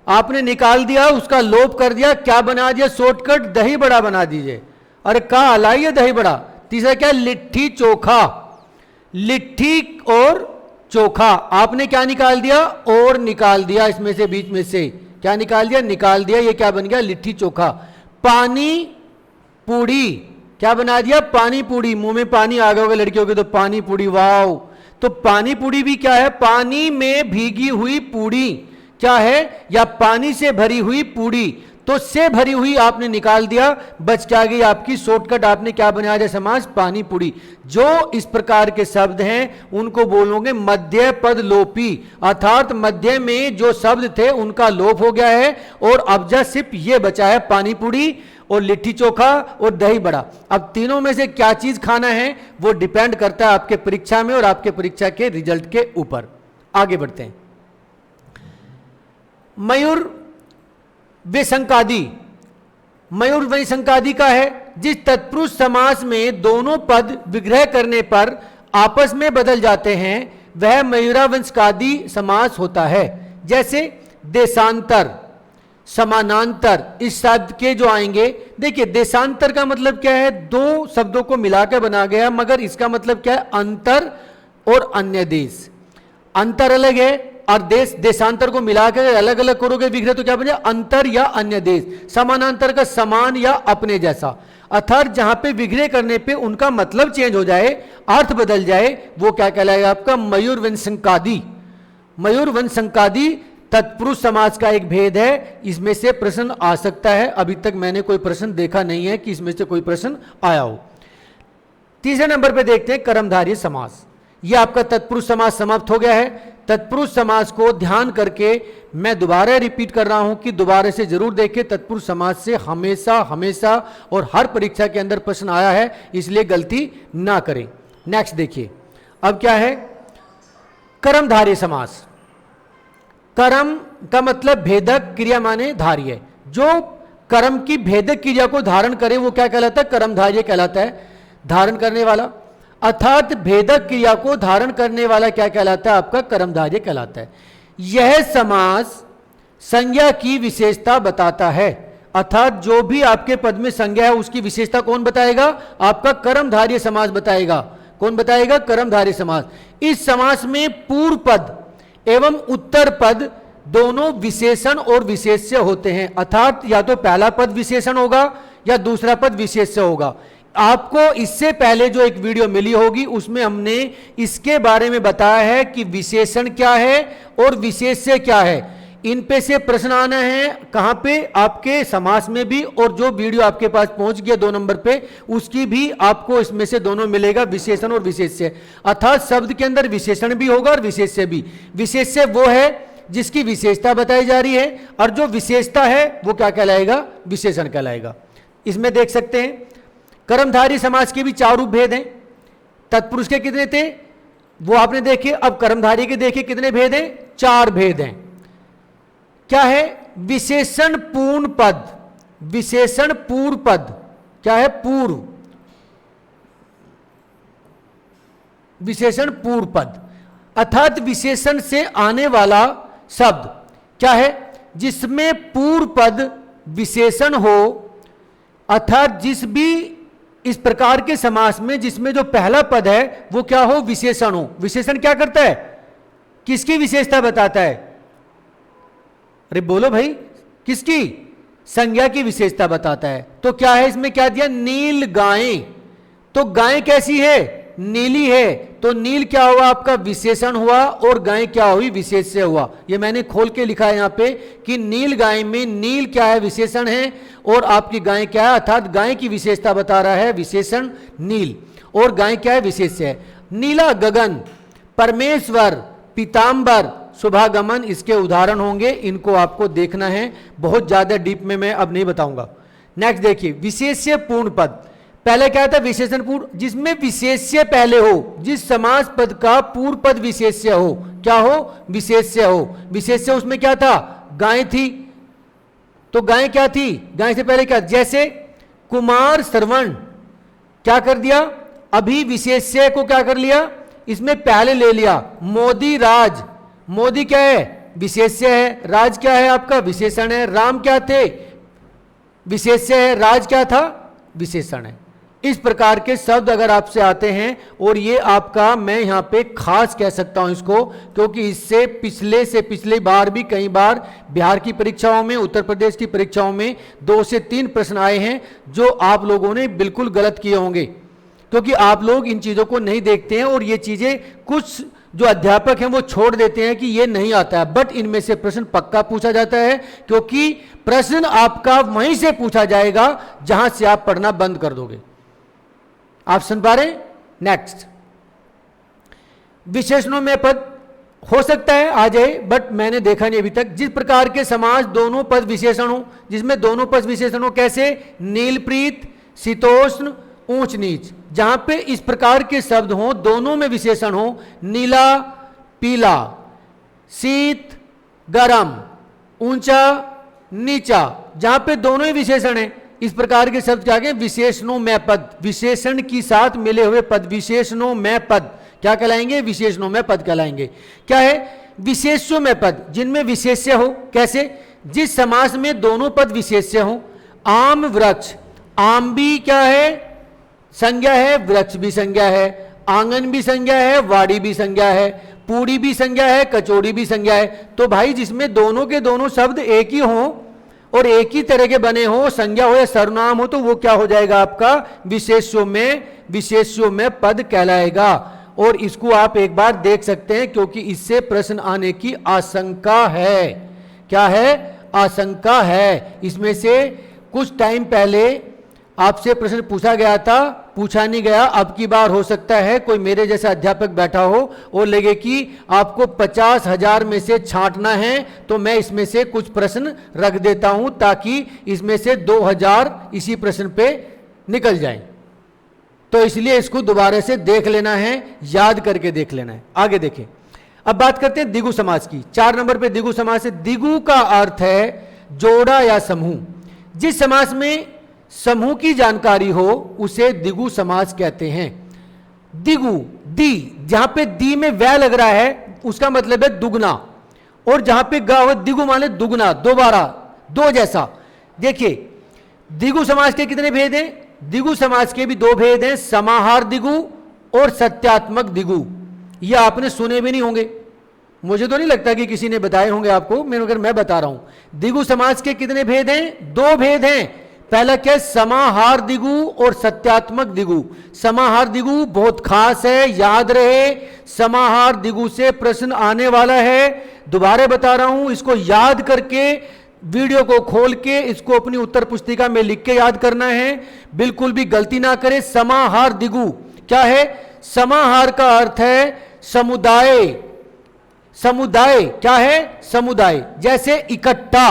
आपने निकाल दिया, उसका लोप कर दिया, क्या बना दिया, शॉर्टकट दही बड़ा बना दीजिए। अरे कहा हलाइए दही बड़ा। तीसरा क्या, लिट्टी चोखा, लिट्टी और चोखा, आपने क्या निकाल दिया, और निकाल दिया, इसमें से बीच में से क्या निकाल दिया, निकाल दिया, ये क्या बन गया, लिट्टी चोखा। पानी पूड़ी, क्या बना दिया, पानी पूड़ी, मुंह में पानी आ गया होगा लड़कियों के, तो पानी पूड़ी, वाव। तो पानी पूड़ी भी क्या है, पानी में भीगी हुई पूड़ी, क्या है, या पानी से भरी हुई पूड़ी। तो से भरी हुई आपने निकाल दिया, बच क्या गई आपकी, शॉर्टकट आपने क्या बनाया जाए समास, पानी पूड़ी। जो इस प्रकार के शब्द हैं उनको बोलोगे मध्य पद लोपी, अर्थात मध्य में जो शब्द थे उनका लोप हो गया है और अब जा सिर्फ ये बचा है, पानी पूड़ी और लिट्टी चोखा और दही बड़ा। अब तीनों में से क्या चीज खाना है वो डिपेंड करता है आपके परीक्षा में और आपके परीक्षा के रिजल्ट के ऊपर। आगे बढ़ते हैं, मयूर विसंकादी, मयूर विसंकादी का है जिस तत्पुरुष समास में दोनों पद विग्रह करने पर आपस में बदल जाते हैं वह मयूरावंशकादी समास होता है। जैसे देशांतर, समानांतर, इस शब्द के जो आएंगे, देखिए देशांतर का मतलब क्या है, दो शब्दों को मिलाकर बना गया, मगर इसका मतलब क्या है, अंतर और अन्य देश। अंतर अलग है और देश, देशांतर को मिलाकर अलग अलग करोगे विग्रह तो क्या बने, अंतर या अन्य देश। समानांतर का समान या अपने जैसा, अर्थात जहां पे विग्रह करने पे उनका मतलब चेंज हो जाए, अर्थ बदल जाए, वो क्या कहलाएगा आपका मयूरवंशकादी। मयूरवंशकादी तत्पुरुष समास का एक भेद है, इसमें से प्रश्न आ सकता है। अभी तक मैंने कोई प्रश्न देखा नहीं है कि इसमें से कोई प्रश्न आया हो। तीसरे नंबर पे देखते हैं कर्मधारय समास। यह आपका तत्पुरुष समास समाप्त हो गया है। तत्पुरुष समास को ध्यान करके मैं दोबारा रिपीट कर रहा हूं कि दोबारा से जरूर देखें। तत्पुरुष समास से हमेशा हमेशा और हर परीक्षा के अंदर प्रश्न आया है, इसलिए गलती ना करें। नेक्स्ट देखिए, अब क्या है कर्मधारय समास। कर्म का मतलब भेदक, क्रिया माने धार्य। जो कर्म की भेदक क्रिया को धारण करे वो क्या कहलाता है? कर्मधारय कहलाता है, धारण करने वाला। अर्थात भेदक क्रिया को धारण करने वाला क्या कहलाता है? आपका कर्मधारय कहलाता है। यह समास संज्ञा की विशेषता बताता है। अर्थात जो भी आपके पद में संज्ञा है उसकी विशेषता कौन बताएगा? आपका कर्मधारय समास बताएगा। कौन बताएगा? कर्मधारय समास। इस समास में पूर्व पद एवं उत्तर पद दोनों विशेषण और विशेष्य होते हैं। अर्थात या तो पहला पद विशेषण होगा या दूसरा पद विशेष्य होगा। आपको इससे पहले जो एक वीडियो मिली होगी उसमें हमने इसके बारे में बताया है कि विशेषण क्या है और विशेष्य क्या है। इन पे से प्रश्न आना है कहां पे? आपके समास में भी, और जो वीडियो आपके पास पहुंच गया 2 नंबर पे उसकी भी आपको इसमें से दोनों मिलेगा, विशेषण और विशेष्य। अर्थात शब्द के अंदर विशेषण भी होगा और विशेष्य भी। विशेष्य वो है जिसकी विशेषता बताई जा रही है, और जो विशेषता है वो क्या कहलाएगा? विशेषण कहलाएगा। इसमें देख सकते हैं कर्मधारय समास के भी 4 रूप भेद हैं। तत्पुरुष के कितने थे वो आपने देखे, अब कर्मधारय के देखे कितने भेद हैं? 4 भेद हैं। क्या है? विशेषण पूर्ण पद। विशेषण पूर्व पद क्या है? पूर्व। विशेषण पूर्व पद अर्थात विशेषण से आने वाला शब्द क्या है? जिसमें पूर्व पद विशेषण हो, अर्थात जिस भी इस प्रकार के समास में जिसमें जो पहला पद है वो क्या हो? विशेषण हो। विशेषण क्या करता है? किसकी विशेषता बताता है? अरे बोलो भाई, किसकी? संज्ञा की विशेषता बताता है। तो क्या है इसमें? क्या दिया? नील गाय। तो गाय कैसी है? नीली है। तो नील क्या हुआ? आपका विशेषण हुआ, और गाय क्या हुई? विशेष्य हुआ। ये मैंने खोल के लिखा है यहां पे कि नील गाय में नील क्या है? विशेषण है, और आपकी गाय क्या है? अर्थात गाय की विशेषता बता रहा है विशेषण नील, और गाय क्या है? विशेष्य है। नीला गगन, परमेश्वर, पीताम्बर, शुभागमन इसके उदाहरण होंगे। इनको आपको देखना है, बहुत ज्यादा डीप में मैं अब नहीं बताऊंगा। नेक्स्ट देखिए, विशेष्य पूर्ण पद। पहले क्या था? विशेषण पूर्ण, जिसमें विशेष्य पहले हो, जिस समास पद का पूर्व पद विशेष्य हो। क्या हो? विशेष्य हो। विशेष्य उसमें क्या था? गाय थी। तो गाय क्या थी? गाय से पहले क्या? जैसे कुमार श्रवण, क्या कर दिया? अभी विशेष्य को क्या कर लिया? इसमें पहले ले लिया। मोदी राज, मोदी क्या है? विशेष्य है। राज क्या है? आपका विशेषण है। राम क्या थे? विशेष्य है। राज क्या था? विशेषण है। इस प्रकार के शब्द अगर आपसे आते हैं, और ये आपका मैं यहां पे खास कह सकता हूं इसको, क्योंकि इससे पिछले बार भी कई बार बिहार की परीक्षाओं में, उत्तर प्रदेश की परीक्षाओं में 2 से 3 प्रश्न आए हैं जो आप लोगों ने बिल्कुल गलत किए होंगे, क्योंकि आप लोग इन चीजों को नहीं देखते हैं, और ये चीजें कुछ जो अध्यापक हैं वो छोड़ देते हैं कि ये नहीं आता है। बट इनमें से प्रश्न पक्का पूछा जाता है, क्योंकि प्रश्न आपका वहीं से पूछा जाएगा जहां से आप पढ़ना बंद कर दोगे। आप सुन पा रहे हैं? नेक्स्ट, विशेषणों में पद हो सकता है आ जाए, बट मैंने देखा नहीं अभी तक। जिस प्रकार के समास दोनों पद विशेषण हो, जिसमें दोनों पद विशेषण हो, कैसे? नीलप्रीत, शीतोष्ण, ऊंच नीच। जहां पे इस प्रकार के शब्द हो, दोनों में विशेषण हो, नीला पीला, शीत गरम, ऊंचा नीचा, जहां पे दोनों ही विशेषण है, इस प्रकार के शब्द क्या कहें? विशेषणों में पद। विशेषण के साथ मिले हुए पद विशेषणों में पद क्या कहलाएंगे? विशेषणों में पद कहलाएंगे। क्या है? विशेष्यों में पद, जिनमें विशेष्य हो। कैसे? जिस समास में दोनों पद विशेष्य हो। आम वृक्ष, आम भी क्या है? संज्ञा है, वृक्ष भी संज्ञा है, आंगन भी संज्ञा है, वाड़ी भी संज्ञा है, पूड़ी भी संज्ञा है, कचौड़ी भी संज्ञा है। तो भाई जिसमें दोनों के दोनों शब्द एक ही हों और एक ही तरह के बने हो, संज्ञा हो या सर्वनाम हो, तो वो क्या हो जाएगा? आपका विशेष्यों में पद कहलाएगा। और इसको आप एक बार देख सकते हैं, क्योंकि इससे प्रश्न आने की आशंका है। क्या है? आशंका है। इसमें से कुछ टाइम पहले आपसे प्रश्न पूछा गया था पूछा नहीं गया। अब की बार हो सकता है कोई मेरे जैसा अध्यापक बैठा हो और लगे कि आपको 50,000 में से छांटना है, तो मैं इसमें से कुछ प्रश्न रख देता हूं ताकि इसमें से 2,000 इसी प्रश्न पे निकल जाएं। तो इसलिए इसको दोबारा से देख लेना है, याद करके देख लेना है। आगे देखें, अब बात करते हैं द्विगु समास की। 4 नंबर पे द्विगु समास है। द्विगु का अर्थ है जोड़ा या समूह। जिस समास में समूह की जानकारी हो उसे द्विगु समास कहते हैं। द्विगु, दी, जहां पे दी में वै लग रहा है उसका मतलब है दुगना, और जहां पे गा हो द्विगु माने दुगना, दोबारा, दो जैसा। देखिए द्विगु समास के कितने भेद हैं? द्विगु समास के भी 2 भेद हैं, समाहार द्विगु और सत्यात्मक द्विगु। ये आपने सुने भी नहीं होंगे, मुझे तो नहीं लगता कि किसी ने बताए होंगे आपको, मैं बता रहा हूं। द्विगु समास के कितने भेद हैं? 2 भेद हैं। पहला क्या? समाहार द्विगु और सत्यात्मक द्विगु। समाहार द्विगु बहुत खास है, याद रहे, समाहार द्विगु से प्रश्न आने वाला है। दोबारा बता रहा हूं, इसको याद करके वीडियो को खोल के इसको अपनी उत्तर पुस्तिका में लिख के याद करना है, बिल्कुल भी गलती ना करें। समाहार द्विगु क्या है? समाहार का अर्थ है समुदाय। समुदाय क्या है? समुदाय। जैसे इकट्ठा,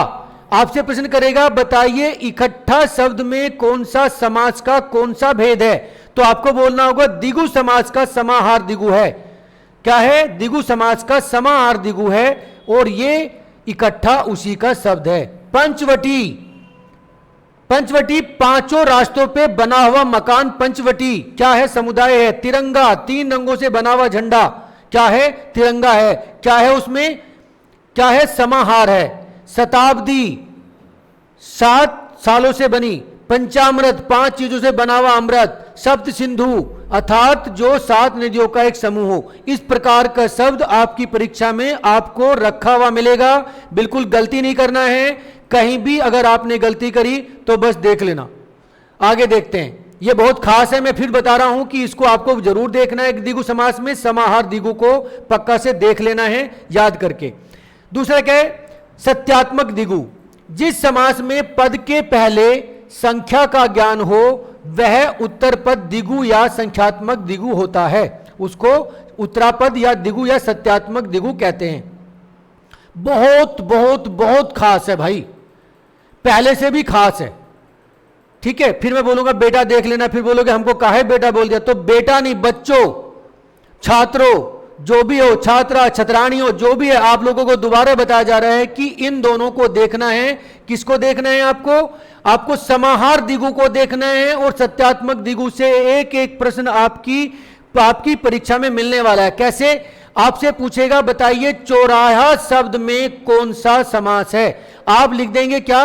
आपसे प्रश्न करेगा बताइए इकट्ठा शब्द में कौन सा समास का कौन सा भेद है, तो आपको बोलना होगा द्विगु समास का समाहार द्विगु है। क्या है? द्विगु समास का समाहार द्विगु है, और ये इकट्ठा उसी का शब्द है। पंचवटी, पंचवटी 5 रास्तों पे बना हुआ मकान पंचवटी क्या है? समुदाय है। तिरंगा, 3 रंगों से बना हुआ झंडा क्या है? तिरंगा है। क्या है उसमें? क्या है? समाहार है। शताब्दी 7 सालों से बनी। पंचामृत 5 चीजों से बना हुआ अमृत। सप्त सिंधु अर्थात जो 7 नदियों का एक समूह हो। इस प्रकार का शब्द आपकी परीक्षा में आपको रखा हुआ मिलेगा, बिल्कुल गलती नहीं करना है। कहीं भी अगर आपने गलती करी तो बस देख लेना। आगे देखते हैं, ये बहुत खास है, मैं फिर बता रहा हूं कि इसको आपको जरूर देखना है। द्विगु समास में समाहार द्विगु को पक्का से देख लेना है याद करके। दूसरा क्या है? सत्यात्मक द्विगु। जिस समास में पद के पहले संख्या का ज्ञान हो वह उत्तर पद द्विगु या संख्यात्मक द्विगु होता है, उसको उत्तरापद या द्विगु या सत्यात्मक द्विगु कहते हैं। बहुत बहुत बहुत खास है भाई, पहले से भी खास है। ठीक है, फिर मैं बोलूंगा बेटा देख लेना, फिर बोलोगे हमको काहे बेटा बोल दिया, तो बेटा नहीं, बच्चों, छात्रों, जो भी हो, छात्रा, छतरानियों, जो भी है, आप लोगों को दोबारा बताया जा रहा है कि इन दोनों को देखना है। किसको देखना है? आपको समाहार द्विगु को देखना है, और सत्यात्मक द्विगु से एक एक प्रश्न आपकी परीक्षा में मिलने वाला है। कैसे? आपसे पूछेगा बताइए चौराहा शब्द में कौन सा समास है। आप लिख देंगे क्या?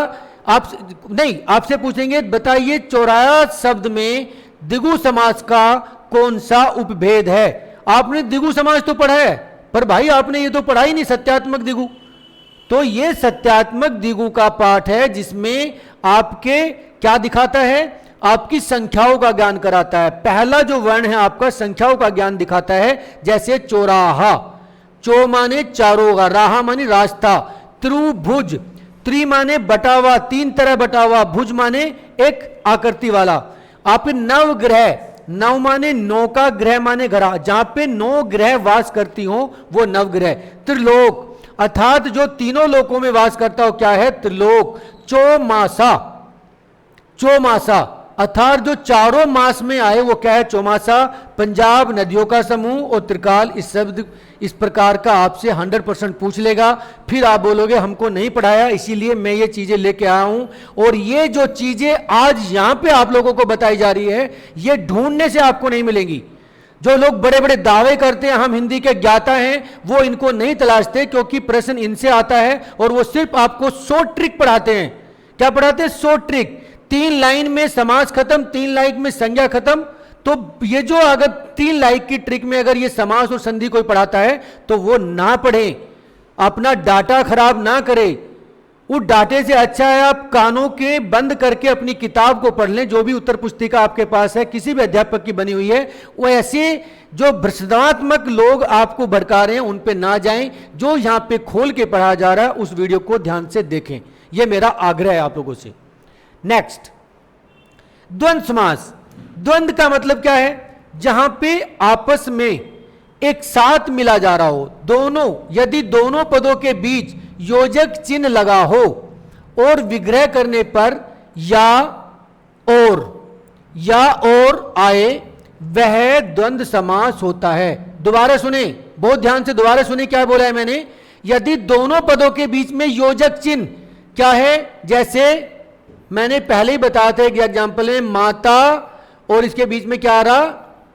आपसे पूछेंगे बताइए चौराहा शब्द में द्विगु समास का कौन सा उपभेद है। आपने द्विगु समास तो पढ़ा है, पर भाई आपने ये तो पढ़ा ही नहीं सत्यात्मक द्विगु। तो ये सत्यात्मक द्विगु का पाठ है जिसमें आपके क्या दिखाता है? आपकी संख्याओं का ज्ञान कराता है। पहला जो वर्ण है आपका संख्याओं का ज्ञान दिखाता है। जैसे चौराहा, चौ माने चारों का, राहा माने रास्ता, त्रिभुज, त्रि माने बटा हुआ, 3 तरह बटा हुआ, भुज माने एक आकृति वाला। आप नवग्रह, नव माने 9 का, ग्रह माने घरा, जहां पे 9 ग्रह वास करती हो वो नवग्रह। त्रिलोक अर्थात जो तीनों लोकों में वास करता हो क्या है? त्रिलोक। चौमासा, चौमासा अर्थात जो चारों मास में आए वो क्या है? चौमासा। पंजाब नदियों का समूह और त्रिकाल, इस शब्द इस प्रकार का आपसे 100% पूछ लेगा। फिर आप बोलोगे हमको नहीं पढ़ाया, इसीलिए मैं ये चीजें लेके आया हूं। और ये जो चीजें आज यहां पे आप लोगों को बताई जा रही है ये ढूंढने से आपको नहीं मिलेंगी। जो लोग बड़े बड़े दावे करते हैं हम हिंदी के ज्ञाता हैं, वो इनको नहीं तलाशते, क्योंकि प्रश्न इनसे आता है और वो सिर्फ आपको 100 ट्रिक पढ़ाते हैं। क्या पढ़ाते हैं? 100 ट्रिक। 3 लाइन में समास खत्म, 3 लाइन में संज्ञा खत्म। तो ये जो अगर 3 लाइन की ट्रिक में अगर ये समास और संधि कोई पढ़ाता है तो वो ना पढ़े, अपना डाटा खराब ना करे। उस डाटे से अच्छा है आप कानों के बंद करके अपनी किताब को पढ़ लें। जो भी उत्तर पुस्तिका आपके पास है किसी भी अध्यापक की बनी हुई है, वो ऐसे जो भ्रष्टात्मक लोग आपको भड़का रहे हैं उन पे ना जाएं। जो यहां पे खोल के पढ़ा जा रहा है उस वीडियो को ध्यान से देखें, यह मेरा आग्रह है आप लोगों से। नेक्स्ट, द्वंद्व समास। द्वंद्व का मतलब क्या है? जहां पे आपस में एक साथ मिला जा रहा हो, दोनों, यदि दोनों पदों के बीच योजक चिन्ह लगा हो और विग्रह करने पर या और आए, वह द्वंद्व समास होता है। दोबारा सुने, बहुत ध्यान से दोबारा सुने, क्या बोला है मैंने? यदि दोनों पदों के बीच में योजक चिन्ह क्या है? जैसे मैंने पहले ही बताया था एक एग्जांपल में, माता और इसके बीच में क्या आ रहा?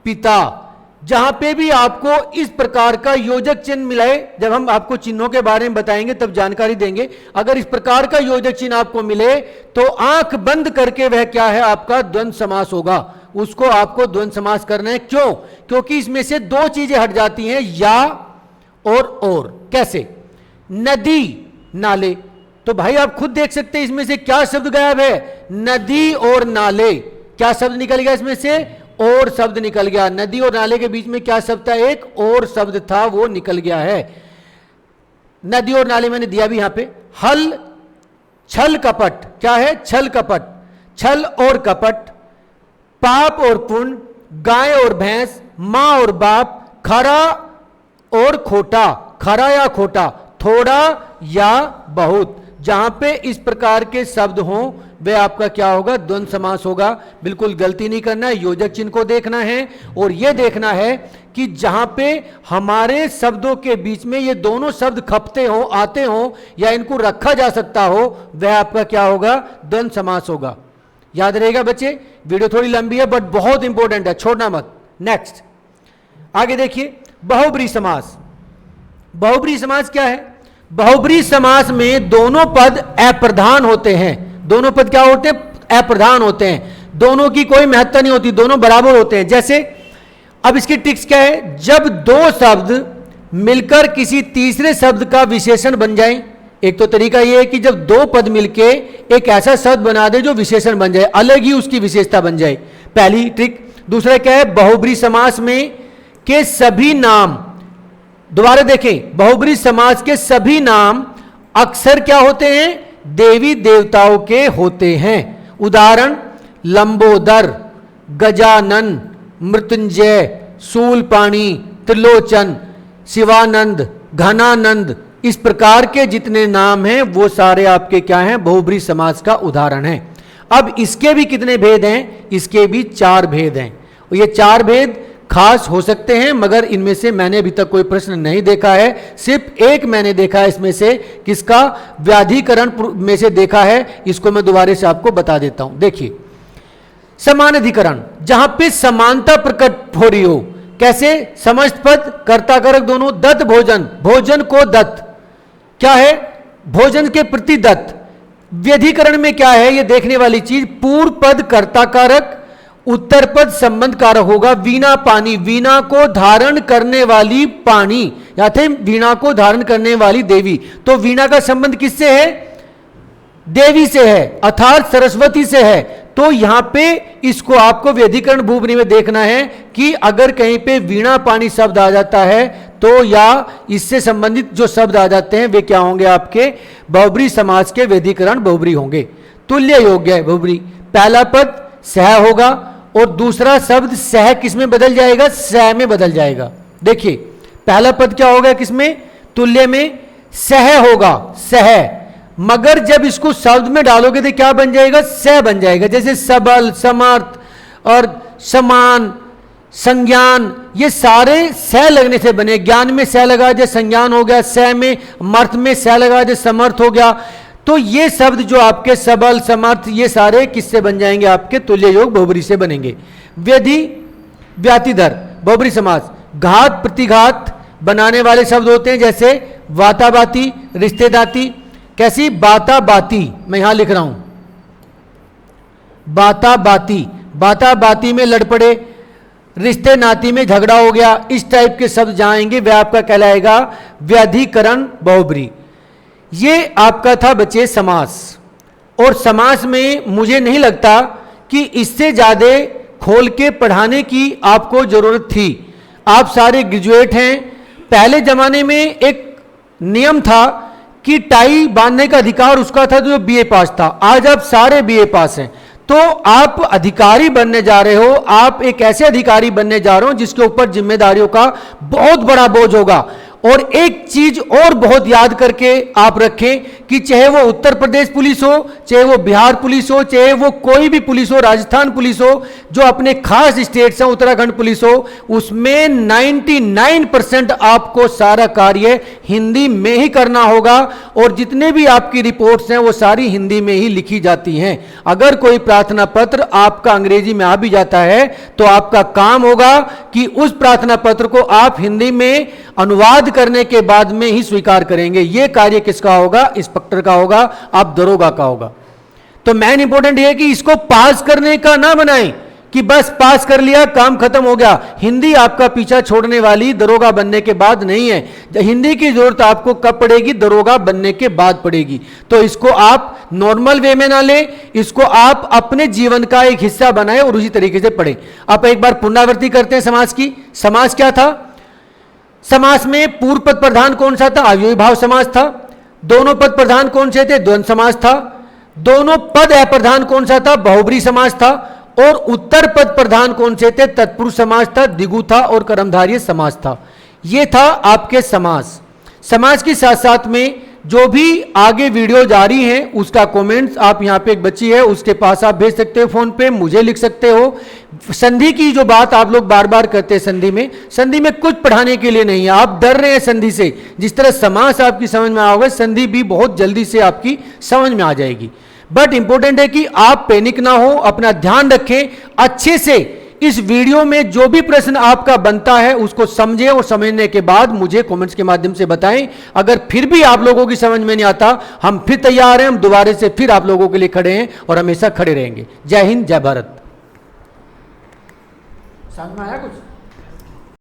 पिता। जहां पे भी आपको इस प्रकार का योजक चिन्ह मिले, जब हम आपको चिन्हों के बारे में बताएंगे तब जानकारी देंगे, अगर इस प्रकार का योजक चिन्ह आपको मिले तो आंख बंद करके वह क्या है? आपका द्वंद्व समास होगा। उसको आपको द्वंद्व समास करना है। क्यों? क्योंकि इसमें से दो चीजें हट जाती हैं, या और। कैसे? नदी, नाले। तो भाई आप खुद देख सकते हैं इसमें से क्या शब्द गायब है? नदी और नाले। क्या शब्द निकल गया इसमें से? और शब्द निकल गया। नदी और नाले के बीच में क्या शब्द था? एक और शब्द था, वो निकल गया है। नदी और नाले मैंने दिया भी यहां पे। हल, छल कपट। क्या है? छल कपट, छल और कपट। पाप और पुण्य, गाय और भैंस, मां और बाप, खरा और खोटा, खरा या खोटा, थोड़ा या बहुत। जहां पे इस प्रकार के शब्द हों वह आपका क्या होगा? द्वंद्व समास होगा। बिल्कुल गलती नहीं करना है, योजक चिन्ह को देखना है और यह देखना है कि जहां पे हमारे शब्दों के बीच में ये दोनों शब्द खपते हो, आते हो, या इनको रखा जा सकता हो, वह आपका क्या होगा? द्वंद्व समास होगा। याद रहेगा बच्चे? वीडियो थोड़ी लंबी है बट बहुत इंपॉर्टेंट है, छोड़ना मत। नेक्स्ट आगे देखिए, बहुब्रीहि समास। बहुब्रीहि समास क्या है? बहुब्रीहि समास में दोनों पद अप्रधान होते हैं। दोनों पद क्या होते हैं? अप्रधान होते हैं। दोनों की कोई महत्ता नहीं होती, दोनों बराबर होते हैं। जैसे अब इसकी ट्रिक्स क्या है? जब दो शब्द मिलकर किसी तीसरे शब्द का विशेषण बन जाए। एक तो तरीका यह है कि जब दो पद मिलके एक ऐसा शब्द बना दे जो विशेषण बन जाए, अलग ही उसकी विशेषता बन जाए, पहली ट्रिक। दूसरा क्या है? बहुब्रीहि समास में के सभी नाम, दोबारा देखें, बहुब्रीहि समास के सभी नाम अक्सर क्या होते हैं? देवी देवताओं के होते हैं। उदाहरण, लंबोदर, गजानन, मृत्युंजय, शूलपाणी, त्रिलोचन, शिवानंद, घनानंद, इस प्रकार के जितने नाम हैं वो सारे आपके क्या हैं? बहुब्रीहि समास का उदाहरण हैं। अब इसके भी कितने भेद हैं? इसके भी 4 भेद हैं। और ये 4 भेद खास हो सकते हैं, मगर इनमें से मैंने अभी तक कोई प्रश्न नहीं देखा है। सिर्फ एक मैंने देखा है इसमें से, किसका? व्याधिकरण में से देखा है। इसको मैं दोबारा से आपको बता देता हूं। देखिए, समान अधिकरण, जहां पे समानता प्रकट हो रही हो। कैसे? समस्त पद, कर्ता कारक दोनों। दत्त भोजन, भोजन को दत्त, क्या है? भोजन के प्रति दत्त। व्यधिकरण में क्या है? ये देखने वाली चीज, पूर्व पद कर्ता कारक, उत्तर पद संबंध कारक होगा। वीणा पानी, वीणा को धारण करने वाली पानी, या थे वीणा को धारण करने वाली देवी। तो वीणा का संबंध किससे है? देवी से है, अर्थात सरस्वती से है। तो यहां पे इसको आपको व्यधिकरण भूब्रीहि में देखना है कि अगर कहीं पे वीणा पानी शब्द आ जाता है तो, या इससे संबंधित जो शब्द आ जाते हैं वे क्या होंगे? आपके बहुब्रीहि समास के व्यधिकरण बहुब्रीहि होंगे। तुल्य योग्य है बहुब्रीहि, पहला पद सह होगा और दूसरा शब्द सह किस में बदल जाएगा? सह में बदल जाएगा। देखिए, पहला पद क्या होगा? किसमें? तुल्य में सह होगा, सह। मगर जब इसको शब्द में डालोगे तो क्या बन जाएगा? सह बन जाएगा। जैसे सबल, समर्थ और समान, संज्ञान, ये सारे सह लगने से बने। ज्ञान में सह लगा जाए संज्ञान हो गया, सह में, मर्थ में सह लगा जाए समर्थ हो गया। तो ये शब्द जो आपके सबल, समर्थ, ये सारे किससे बन जाएंगे? आपके तुल्य योग बहुब्रीहि से बनेंगे। व्यधि, व्यातिधर, बहुब्रीहि समास। घात, प्रतिघात बनाने वाले शब्द होते हैं, जैसे वाताबाती, रिश्तेदाती। कैसी? बाताबाती, मैं यहां लिख रहा हूं, बाताबाती। बाताबाती में लड़ पड़े, रिश्ते नाती में झगड़ा हो गया, इस टाइप के शब्द जाएंगे, वह आपका कहलाएगा व्याधिकरण बहुब्रीहि। ये आपका था बच्चे समास। और समास में मुझे नहीं लगता कि इससे ज्यादा खोल के पढ़ाने की आपको जरूरत थी। आप सारे ग्रेजुएट हैं। पहले जमाने में एक नियम था कि टाई बांधने का अधिकार उसका था जो बीए पास था। आज आप सारे बीए पास हैं, तो आप अधिकारी बनने जा रहे हो, आप एक ऐसे अधिकारी बनने जा रहे हो जिसके ऊपर जिम्मेदारियों का बहुत बड़ा बोझ होगा। और एक चीज और बहुत याद करके आप रखें कि चाहे वो उत्तर प्रदेश पुलिस हो, चाहे वो बिहार पुलिस हो, चाहे वो कोई भी पुलिस हो, राजस्थान पुलिस हो, जो अपने खास स्टेट्स हैं, उत्तराखंड पुलिस हो, उसमें 99% आपको सारा कार्य हिंदी में ही करना होगा। और जितने भी आपकी रिपोर्ट्स हैं वो सारी हिंदी में ही लिखी जाती हैं। अगर कोई प्रार्थना पत्र आपका अंग्रेजी में आ भी जाता है तो आपका काम होगा कि उस प्रार्थना पत्र को आप हिंदी में अनुवाद करने के बाद में ही स्वीकार करेंगे। यह कार्य किसका होगा? इंस्पेक्टर का होगा, आप दरोगा का होगा। तो मेन इंपॉर्टेंट यह है कि इसको पास करने का ना बनाएं कि बस पास कर लिया काम खत्म हो गया। हिंदी आपका पीछा छोड़ने वाली दरोगा बनने के बाद नहीं है। हिंदी की जरूरत आपको कब पड़ेगी? दरोगा बनने के बाद पड़ेगी। तो इसको आप नॉर्मल वे में ना लें, इसको आप अपने जीवन का एक हिस्सा बनाएं और उसी तरीके से पढ़ें। आप एक बार पुनरावृत्ति करते हैं समास की। समास क्या था? समास में पूर्व पद प्रधान कौन सा था? अव्ययी भाव समास था। दोनों पद प्रधान कौन से थे? द्वंद्व समास था। दोनों पद अप्रधान कौन सा था? बहुब्री समास था। और उत्तर पद प्रधान कौन से थे? तत्पुरुष समास था, द्विगु था और कर्मधारय समास था। यह था आपके समास। समास के साथ साथ में जो भी आगे वीडियो जारी है उसका कमेंट्स आप यहां पे एक बच्ची है उसके पास आप भेज सकते हो, फोन पे मुझे लिख सकते हो। संधि की जो बात आप लोग बार बार करते हैं, संधि में कुछ पढ़ाने के लिए नहीं है। आप डर रहे हैं संधि से। जिस तरह समास आपकी समझ में आओगे, संधि भी बहुत जल्दी से आपकी समझ में आ जाएगी। बट इंपॉर्टेंट है कि आप पैनिक ना हो, अपना ध्यान रखें, अच्छे से इस वीडियो में जो भी प्रश्न आपका बनता है उसको समझें और समझने के बाद मुझे कमेंट्स के माध्यम से बताएं। अगर फिर भी आप लोगों की समझ में नहीं आता, हम फिर तैयार हैं, हम दोबारा से फिर आप लोगों के लिए खड़े हैं और हमेशा खड़े रहेंगे। जय हिंद, जय भारत। समझ में आया कुछ?